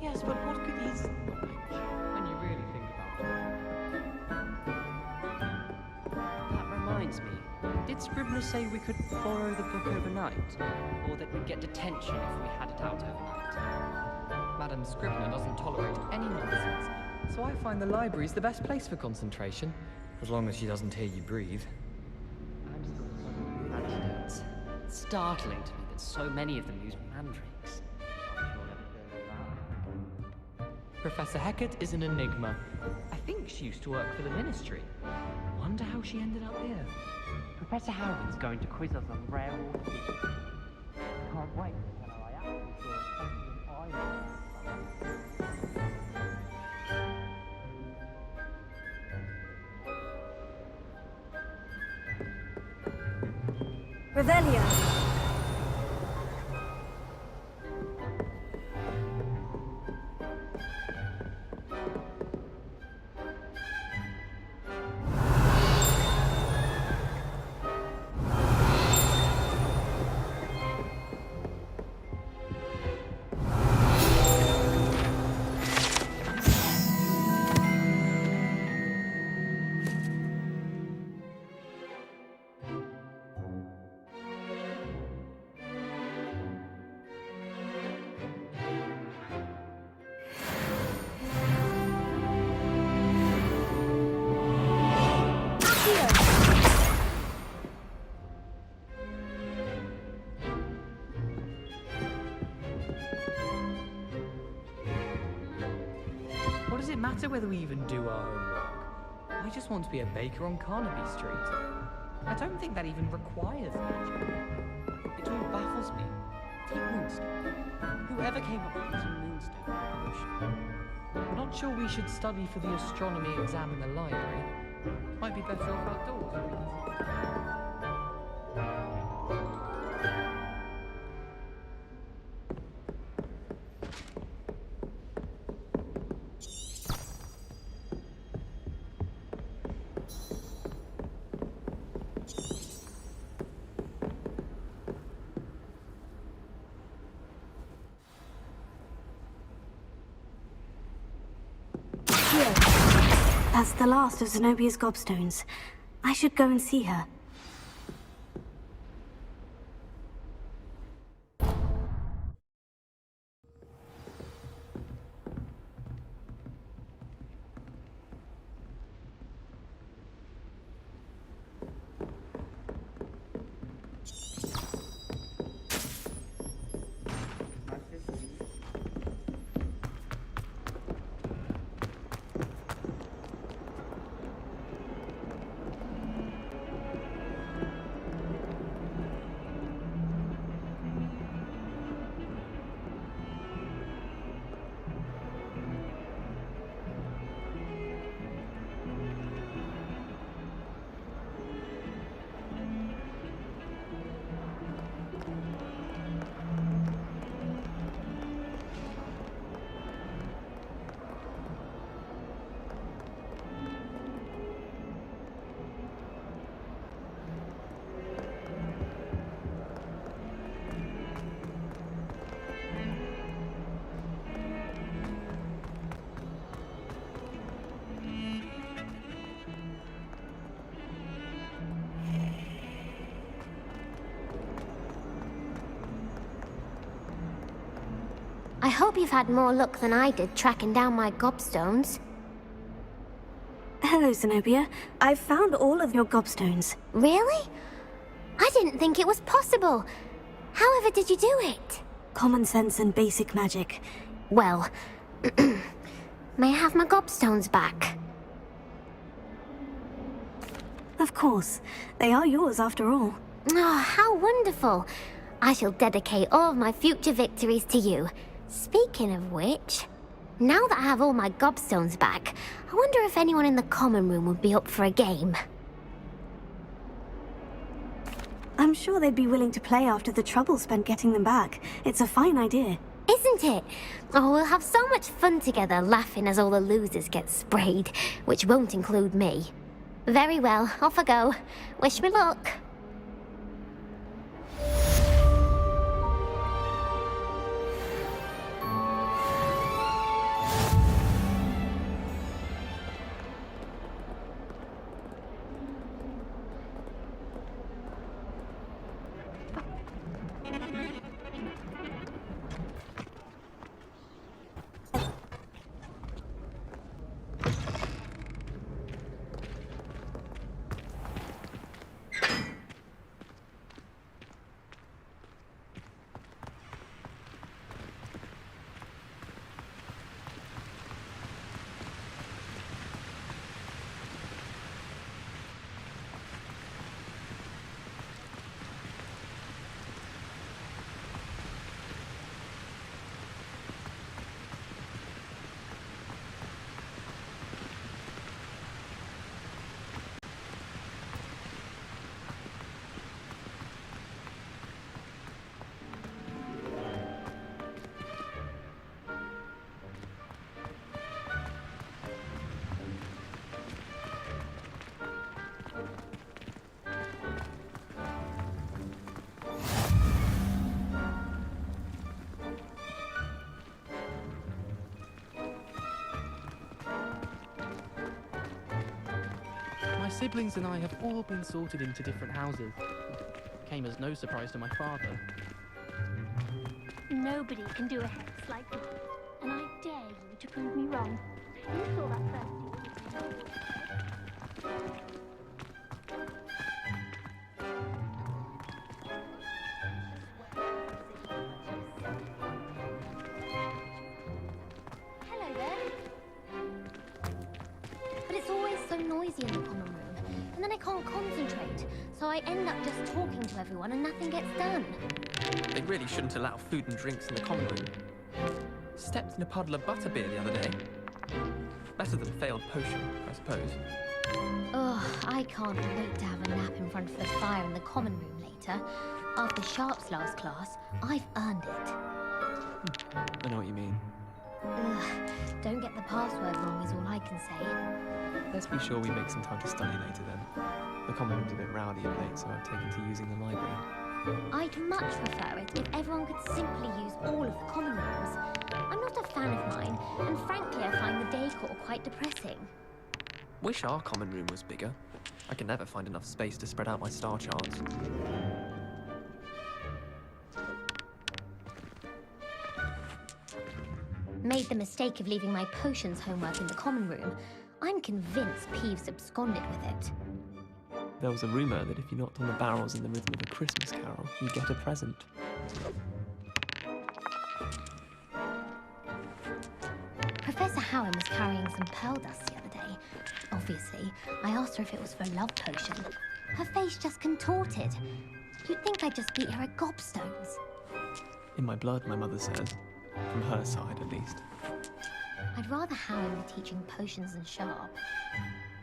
Yes, but what could these... When you really think about it. That reminds me. Did Scribner say we could borrow the book overnight? Or that we'd get detention if we had it out overnight? Madam Scribner doesn't tolerate any nonsense, so I find the library's the best place for concentration, as long as she doesn't hear you breathe. Antidotes. It's startling to me that so many of them use mandrakes. Professor Hecat is an enigma. I think she used to work for the Ministry. Wonder how she ended up here. Professor Howard's going to quiz us on rare water. Can't wait to tell her I actually saw a island. Revelio. it matter whether we even do our homework? I just want to be a baker on Carnaby Street. I don't think that even requires magic. It all baffles me. Take Moonstone. Whoever came up with using Moonstone in the potion. Not sure we should study for the astronomy exam in the library. Might be better off outdoors. That's the last of Zenobia's gobstones. I should go and see her. I hope you've had more luck than I did tracking down my gobstones. Hello, Zenobia. I've found all of your gobstones. Really? I didn't think it was possible. However did you do it? Common sense and basic magic. Well, may I have my gobstones back? Of course. They are yours after all. Oh, how wonderful. I shall dedicate all of my future victories to you. Speaking of which, now that I have all my gobstones back, I wonder if anyone in the common room would be up for a game. I'm sure they'd be willing to play after the trouble spent getting them back. It's a fine idea. Isn't it? Oh, we'll have so much fun together laughing as all the losers get sprayed, which won't include me. Very well, off I go. Wish me luck. My siblings and I have all been sorted into different houses. Came as no surprise to my father. Nobody can do a hex like me, and I dare you to prove me wrong. You saw that first. Hello there. so I end up just talking to everyone and nothing gets done. They really shouldn't allow food and drinks in the common room. Stepped in a puddle of butterbeer the other day. Better than a failed potion, I suppose. Ugh, I can't wait to have a nap in front of the fire in the common room later. After Sharp's last class, I've earned it. I know what you mean. Ugh, don't get the password wrong is all I can say. Let's be sure we make some time to study later then. The common room's a bit rowdy of late, so I've taken to using the library. I'd much prefer it if everyone could simply use all of the common rooms. I'm not a fan of mine, and frankly I find the decor quite depressing. Wish our common room was bigger. I can never find enough space to spread out my star charts. Made the mistake of leaving my potions homework in the common room. I'm convinced Peeves absconded with it. There was a rumour that if you knocked on the barrels in the rhythm of a Christmas carol, you'd get a present. Professor Howard was carrying some pearl dust the other day. Obviously, I asked her if it was for a love potion. Her face just contorted. You'd think I'd just beat her at Gobstones. In my blood, my mother says. From her side, at least. I'd rather Howard be teaching potions than Sharp.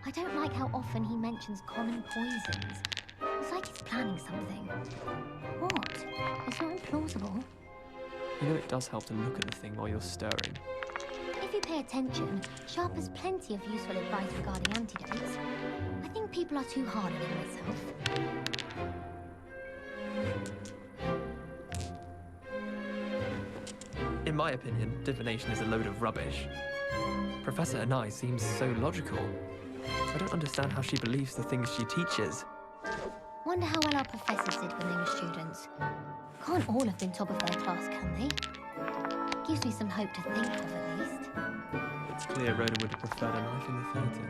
I don't like how often he mentions common poisons. It's like he's planning something. What? It's not implausible. You know, it does help to look at the thing while you're stirring. If you pay attention, Sharp has plenty of useful advice regarding antidotes. I think people are too hard on him myself. In my opinion, divination is a load of rubbish. Professor Anai seems so logical. I don't understand how she believes the things she teaches. Wonder how well our professors did when they were students. Can't all have been top of their class, can they? Gives me some hope to think of, at least. It's clear Rhoda would have preferred a life in the theatre.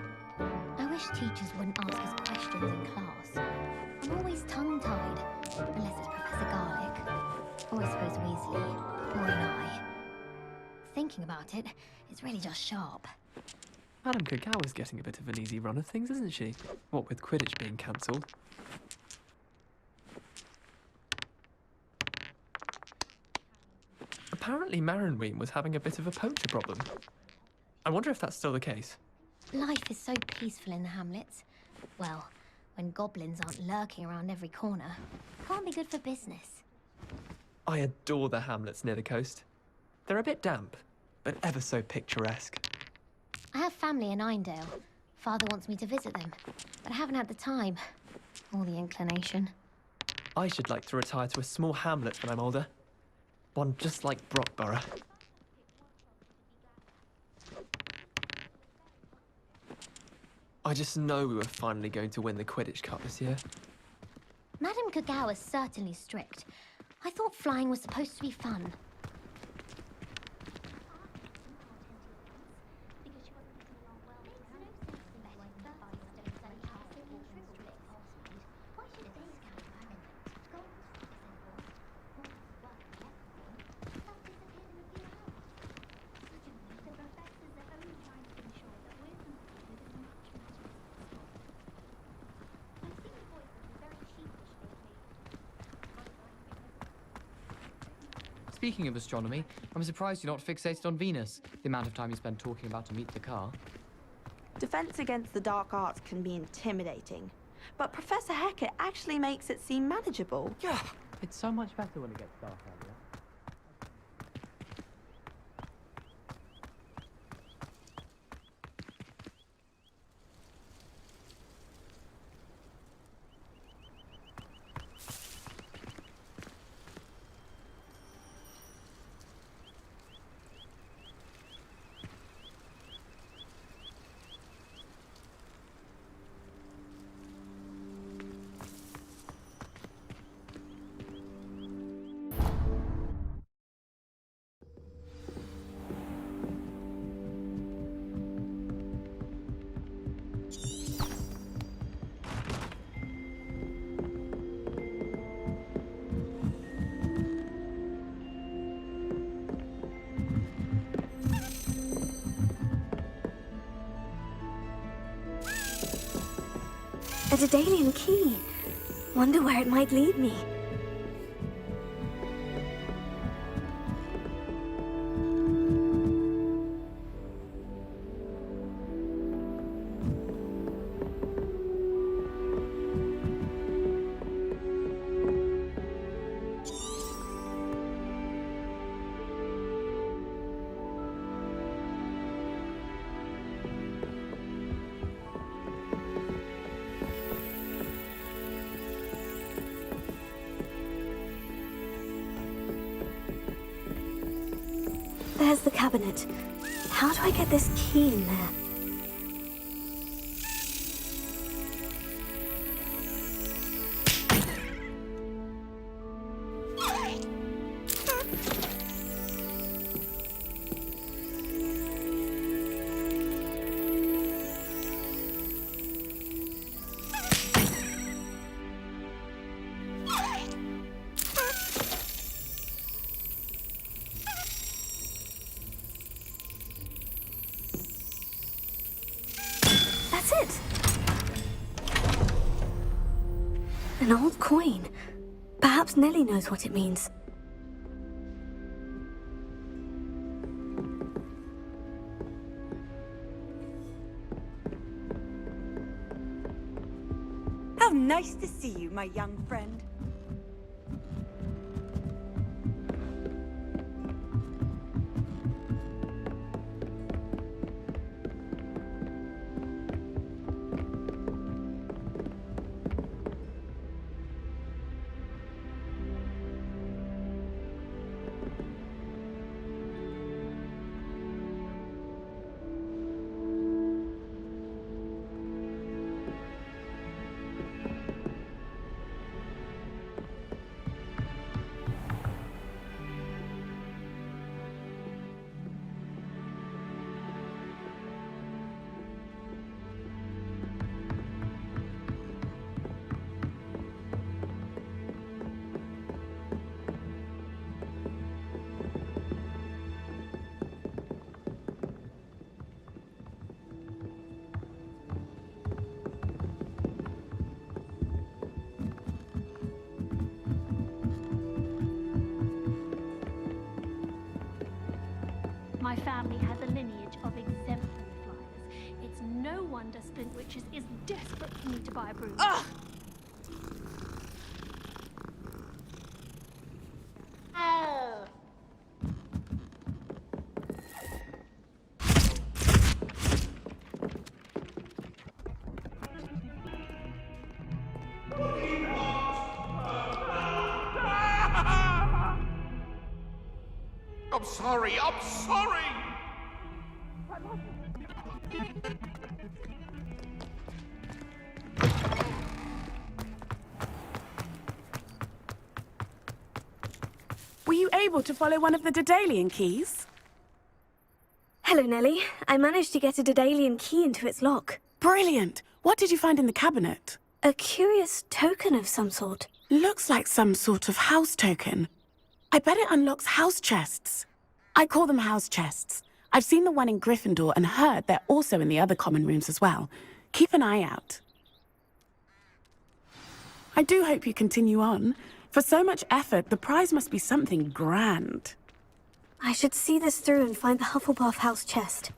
I wish teachers wouldn't ask us questions in class. I'm always tongue-tied, unless it's Professor Garlic, or I suppose Weasley, or an eye. Thinking about it, it's really just Sharp. Madame Kagawa's getting a bit of an easy run of things, isn't she? What with Quidditch being cancelled. Apparently Marinween was having a bit of a poacher problem. I wonder if that's still the case. Life is so peaceful in the hamlets. Well, when goblins aren't lurking around every corner. Can't be good for business. I adore the hamlets near the coast. They're a bit damp, but ever so picturesque. I have family in Einedale. Father wants me to visit them, but I haven't had the time. Or the inclination. I should like to retire to a small hamlet when I'm older. One just like Brockborough. I just know we were finally going to win the Quidditch Cup this year. Madame Kagawa's certainly strict. I thought flying was supposed to be fun. Speaking of astronomy, I'm surprised you're not fixated on Venus. The amount of time you spend talking about to meet the car. Defense against the dark arts can be intimidating, but Professor Hecat actually makes it seem manageable. Yeah, it's so much better when it gets dark earlier. A Daedalian key. Wonder where it might lead me. There's the cabinet. How do I get this key in there? An old coin. Perhaps Nellie knows what it means. How nice to see you, my young friend. My family has a lineage of exemplary flyers. It's no wonder Splint Witches is desperate for me to buy a broom. Ugh! Oh. I'm sorry, I'm sorry! Were you able to follow one of the Daedalian keys? Hello, Nellie. I managed to get a Daedalian key into its lock. Brilliant! What did you find in the cabinet? A curious token of some sort. Looks like some sort of house token. I bet it unlocks house chests. I call them house chests. I've seen the one in Gryffindor and heard they're also in the other common rooms as well. Keep an eye out. I do hope you continue on. For so much effort, the prize must be something grand. I should see this through and find the Hufflepuff house chest.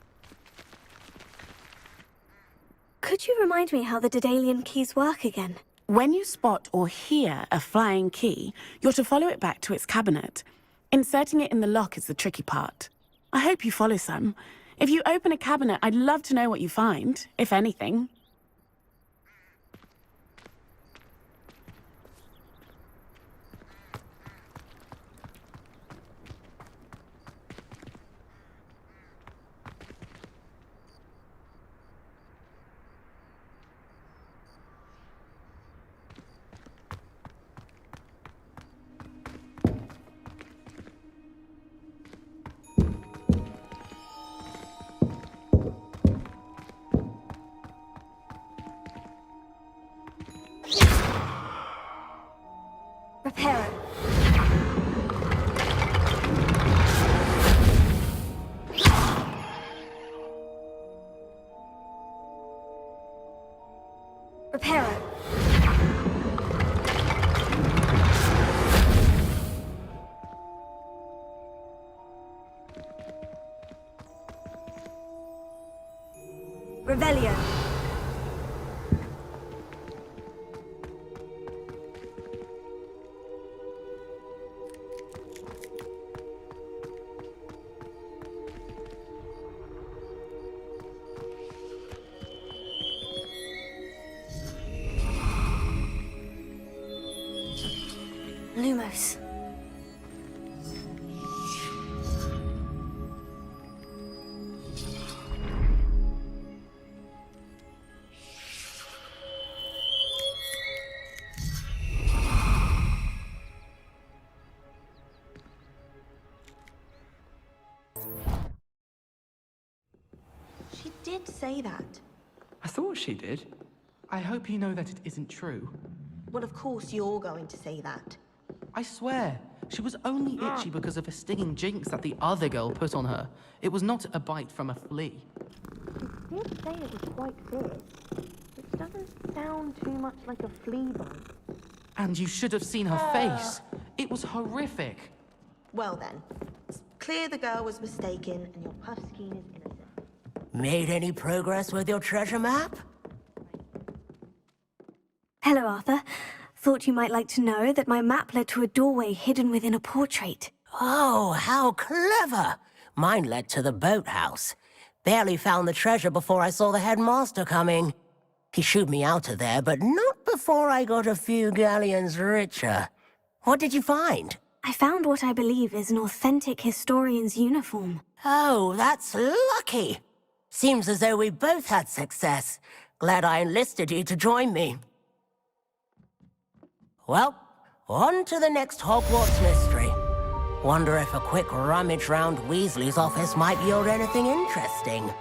Could you remind me how the Daedalian keys work again? When you spot or hear a flying key, you're to follow it back to its cabinet. Inserting it in the lock is the tricky part. I hope you follow some. If you open a cabinet, I'd love to know what you find, if anything. Repair it. Repair it. Revelio. Lumos. She did say that. I thought she did. I hope you know that it isn't true. Well, of course you're going to say that. I swear, she was only itchy because of a stinging jinx that the other girl put on her. It was not a bite from a flea. She did say it was quite fierce, which doesn't sound too much like a flea bite. And you should have seen her face. It was horrific. Well then, it's clear the girl was mistaken and your puffskein is innocent. Made any progress with your treasure map? Hello, Arthur. Thought you might like to know that my map led to a doorway hidden within a portrait. Oh, how clever! Mine led to the boathouse. Barely found the treasure before I saw the headmaster coming. He shooed me out of there, but not before I got a few galleons richer. What did you find? I found what I believe is an authentic historian's uniform. Oh, that's lucky. Seems as though we both had success. Glad I enlisted you to join me. Well, on to the next Hogwarts mystery. Wonder if a quick rummage round Weasley's office might yield anything interesting.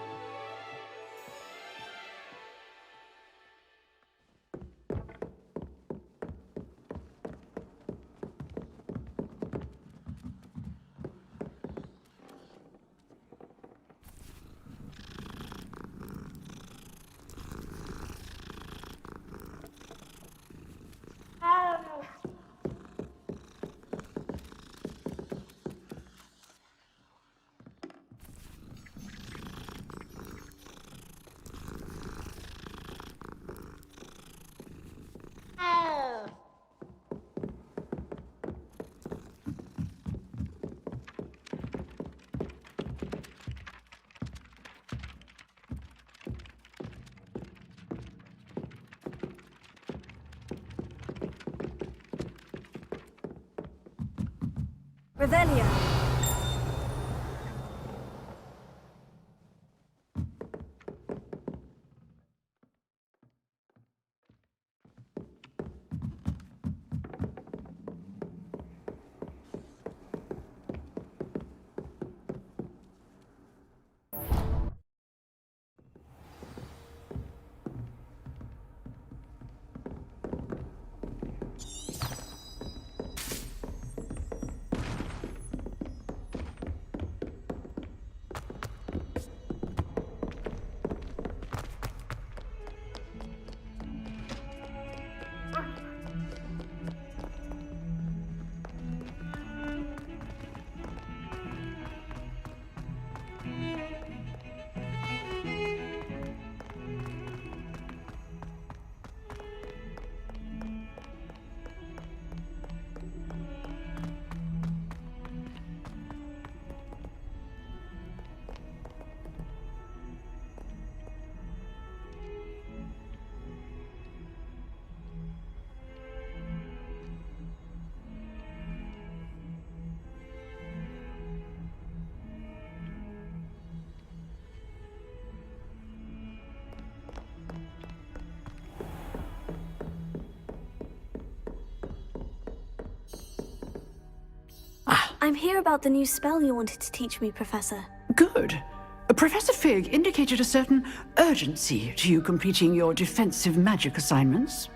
Revelio. I'm here about the new spell you wanted to teach me, Professor. Good. Professor Fig indicated a certain urgency to you completing your defensive magic assignments.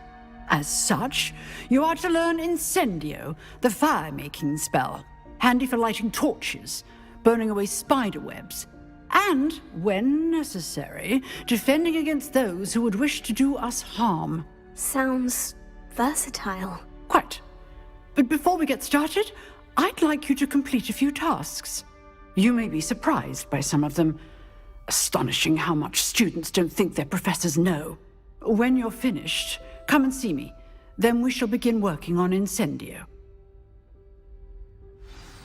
As such, you are to learn Incendio, the fire-making spell, handy for lighting torches, burning away spider webs, and, when necessary, defending against those who would wish to do us harm. Sounds versatile. Quite. But before we get started, I'd like you to complete a few tasks. You may be surprised by some of them. Astonishing how much students don't think their professors know. When you're finished, come and see me. Then we shall begin working on Incendio.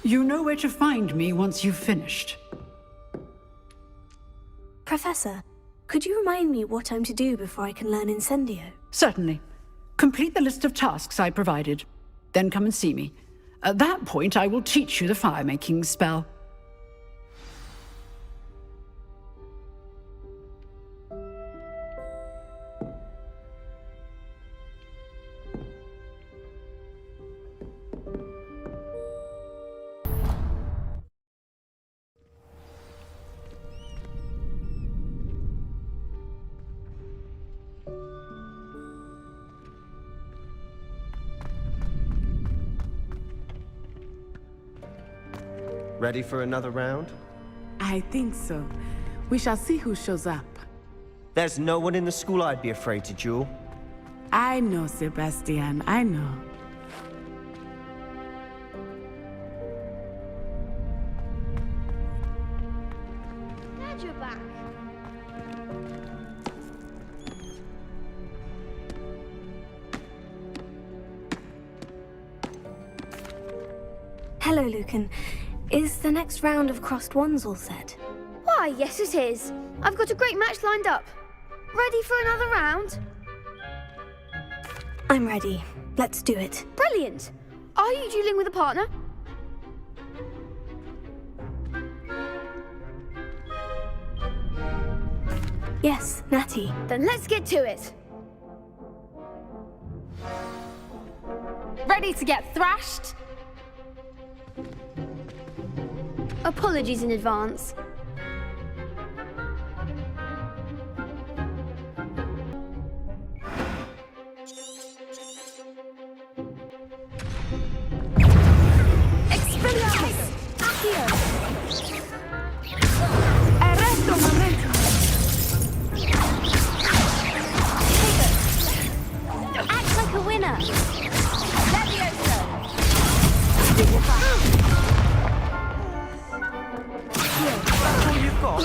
You know where to find me once you've finished. Professor, could you remind me what I'm to do before I can learn Incendio? Certainly. Complete the list of tasks I provided. Then come and see me. At that point, I will teach you the fire-making spell. Ready for another round? I think so. We shall see who shows up. There's no one in the school I'd be afraid to duel. I know, Sebastian, I know. Glad you're back. Hello, Lucan. Is the next round of crossed wands all set? Why, yes it is. I've got a great match lined up. Ready for another round? I'm ready. Let's do it. Brilliant. Are you dueling with a partner? Yes, Natty. Then let's get to it. Ready to get thrashed? Apologies in advance. Expelliarmus! Accio! Arresto momento! Act like a winner. Levioso! All you've got?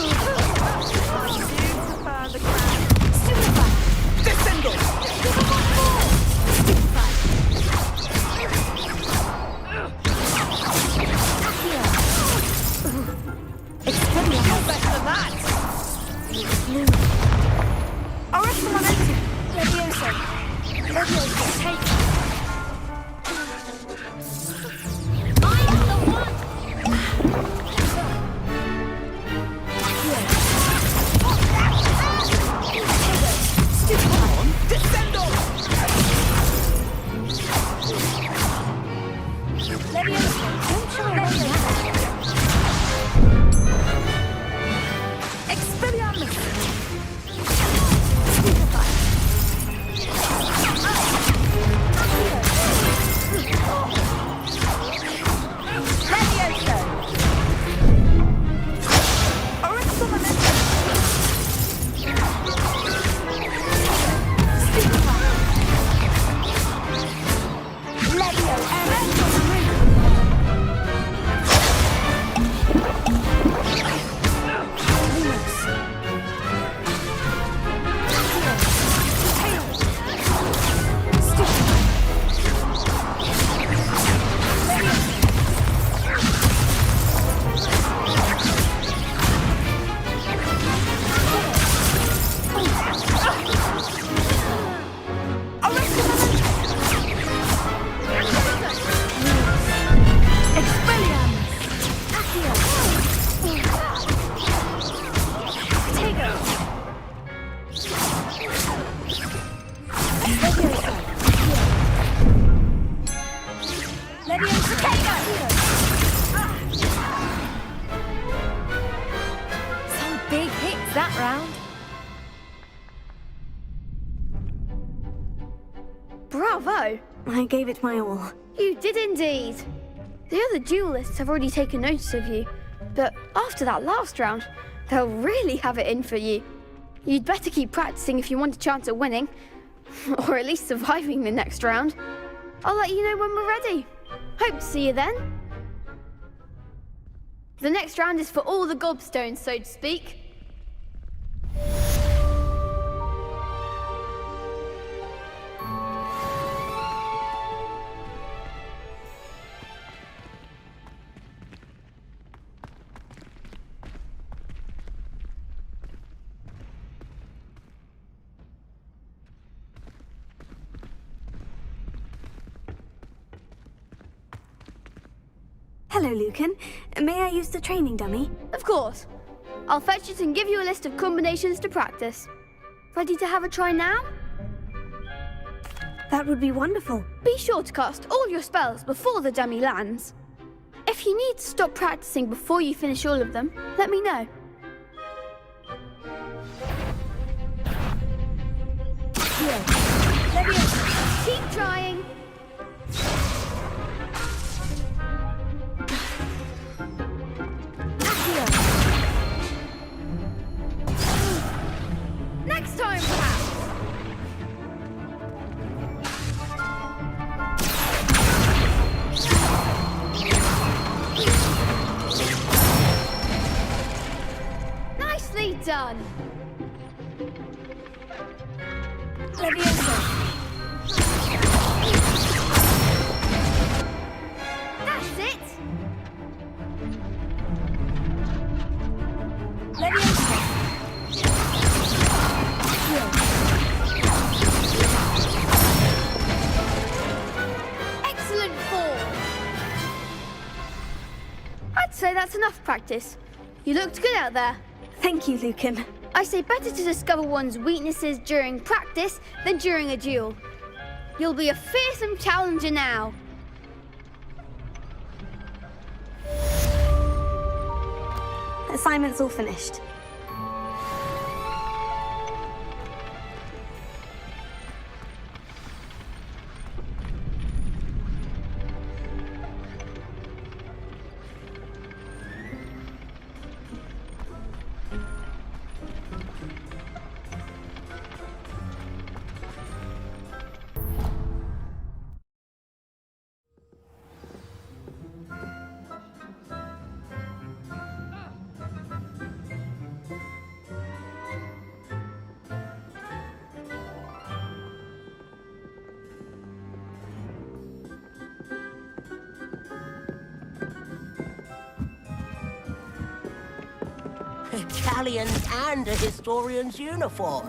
The crown. Descendo! Expelliarmus. Better than that. Arresto momento! Levioso. Levioso. Take. I am the one. Descendo! Levioso. Don't try Levioso. Expelliarmus! Levioso. Arresto momento! That round. Bravo! I gave it my all. You did indeed. The other duelists have already taken notice of you, but after that last round, they'll really have it in for you. You'd better keep practicing if you want a chance at winning, or at least surviving the next round. I'll let you know when we're ready. Hope to see you then. The next round is for all the gobstones, so to speak. Hello, Lucan. May I use the training dummy? Of course. I'll fetch it and give you a list of combinations to practice. Ready to have a try now? That would be wonderful. Be sure to cast all your spells before the dummy lands. If you need to stop practicing before you finish all of them, let me know. Here. Leviosa, keep trying. Next time, perhaps. Nicely done. Leviosa. That's it. Leviosa. Excellent form. I'd say that's enough practice. You looked good out there. Thank you, Lucan. I say better to discover one's weaknesses during practice than during a duel. You'll be a fearsome challenger now. Assignment's all finished. Italians and a historian's uniform.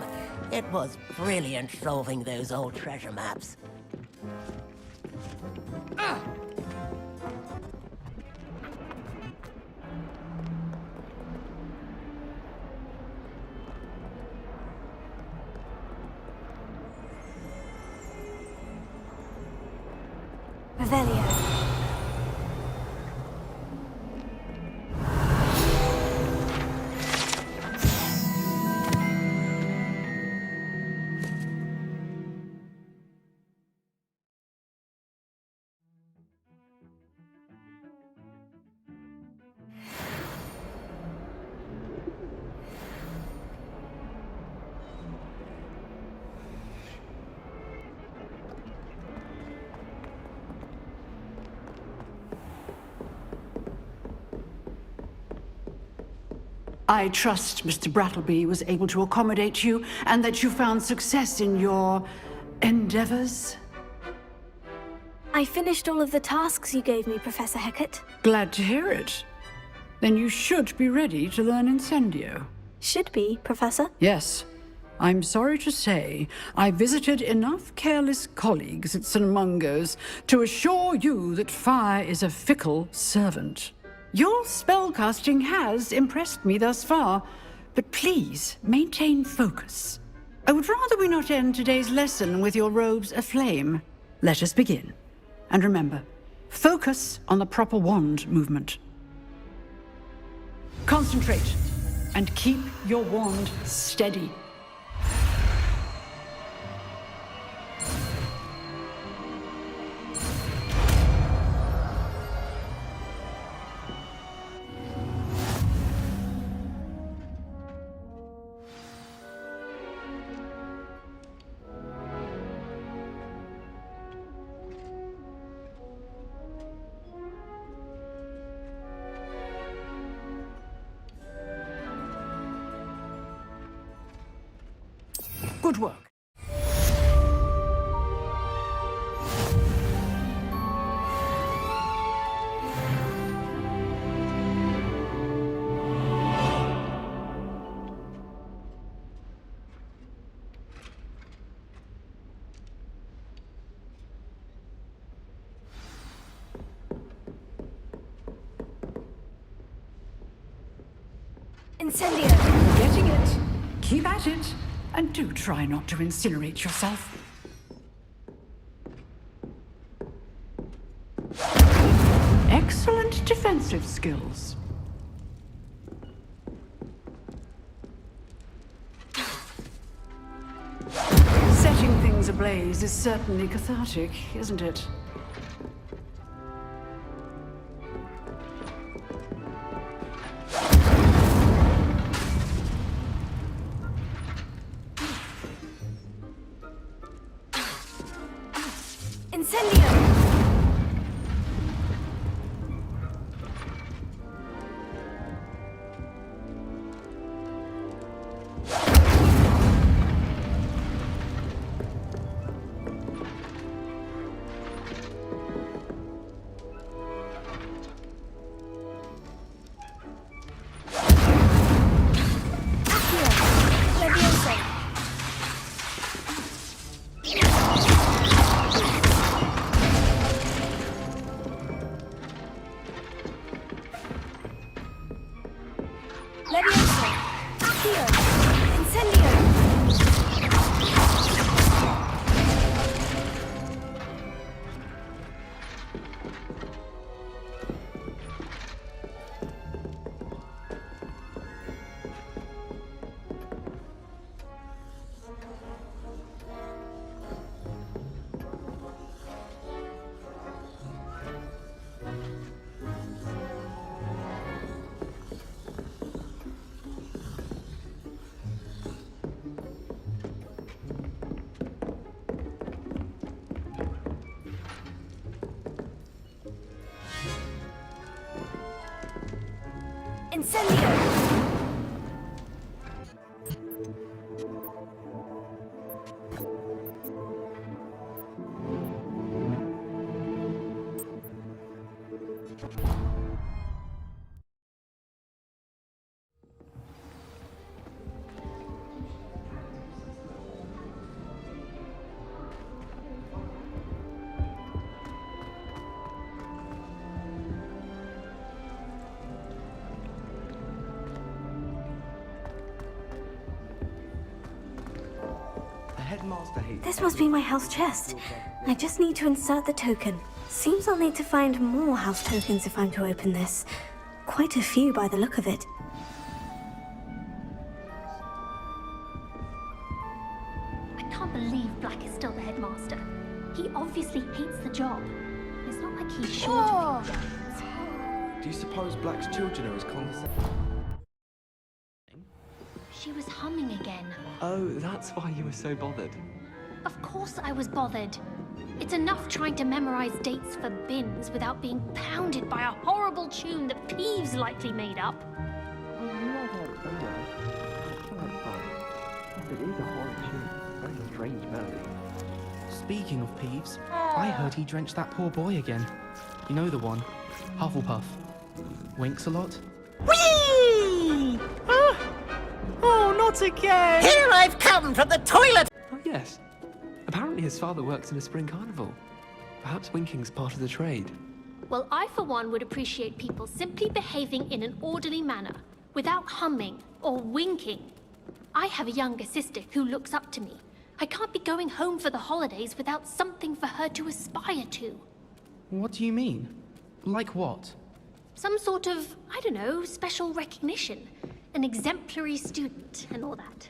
It was brilliant solving those old treasure maps. Revelio. I trust Mr. Brattleby was able to accommodate you and that you found success in your endeavors. I finished all of the tasks you gave me, Professor Hecat. Glad to hear it. Then you should be ready to learn Incendio. Should be, Professor. Yes. I'm sorry to say, I visited enough careless colleagues at St. Mungo's to assure you that fire is a fickle servant. Your spellcasting has impressed me thus far, but please maintain focus. I would rather we not end today's lesson with your robes aflame. Let us begin. And remember, focus on the proper wand movement. Concentrate and keep your wand steady. Good work. Incendio! Getting it. Keep at it. And do try not to incinerate yourself. Excellent defensive skills. Setting things ablaze is certainly cathartic, isn't it? Incendio! Incendio! This must be my house chest. I just need to insert the token. Seems I'll need to find more house tokens if I'm to open this. Quite a few by the look of it. I can't believe Black is still the headmaster. He obviously hates the job. It's not like he's sure to be Do you suppose Black's children are as condescending? She was humming again. Oh, that's why you were so bothered. Of course I was bothered. It's enough trying to memorize dates for bins without being pounded by a horrible tune that Peeves likely made up. It is a horrid tune. Very strange melody. Speaking of Peeves, I heard he drenched that poor boy again. You know the one, Hufflepuff. Winks a lot. Whee! Oh, not again! Here I've come from the toilet! Oh, yes. Apparently his father works in a spring carnival. Perhaps winking's part of the trade. Well, I for one would appreciate people simply behaving in an orderly manner, without humming or winking. I have a younger sister who looks up to me. I can't be going home for the holidays without something for her to aspire to. What do you mean? Like what? Some sort of, I don't know, special recognition. An exemplary student and all that.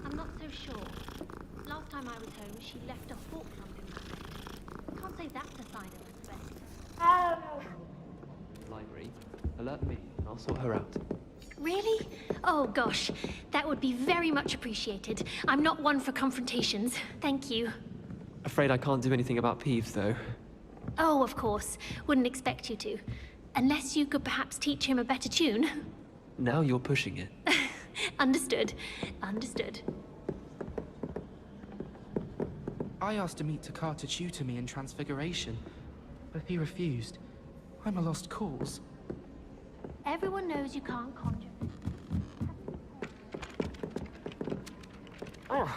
I'm not so sure. Last time I was home, she left a fork lump in my bed. Can't say that's a sign of respect. Library. Alert me. I'll sort her out. Really? Oh gosh, that would be very much appreciated. I'm not one for confrontations. Thank you. Afraid I can't do anything about Peeves, though. Oh, of course. Wouldn't expect you to. Unless you could perhaps teach him a better tune. Now you're pushing it. Understood. Understood. I asked Amita to tutor me in Transfiguration, but he refused. I'm a lost cause. Everyone knows you can't conjure. Oh.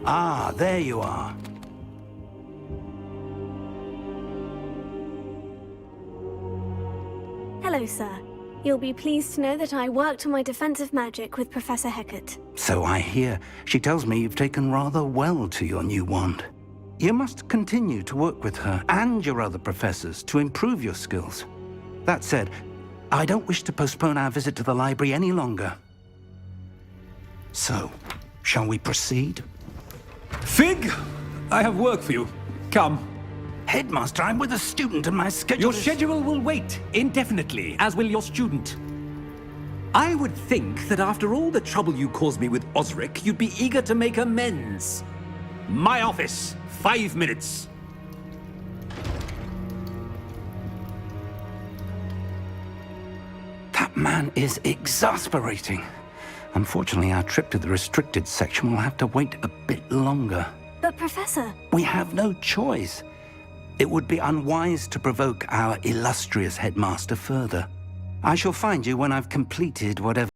Ah, there you are. Hello, sir. You'll be pleased to know that I worked on my defensive magic with Professor Hecat. So I hear. She tells me you've taken rather well to your new wand. You must continue to work with her and your other professors to improve your skills. That said, I don't wish to postpone our visit to the library any longer. So, shall we proceed? Fig, I have work for you. Come. Headmaster, I'm with a student and my schedule Your schedule will wait indefinitely, as will your student. I would think that after all the trouble you caused me with Osric, you'd be eager to make amends. My office, 5 minutes. That man is exasperating. Unfortunately, our trip to the restricted section will have to wait a bit longer. But, Professor... We have no choice. It would be unwise to provoke our illustrious headmaster further. I shall find you when I've completed whatever...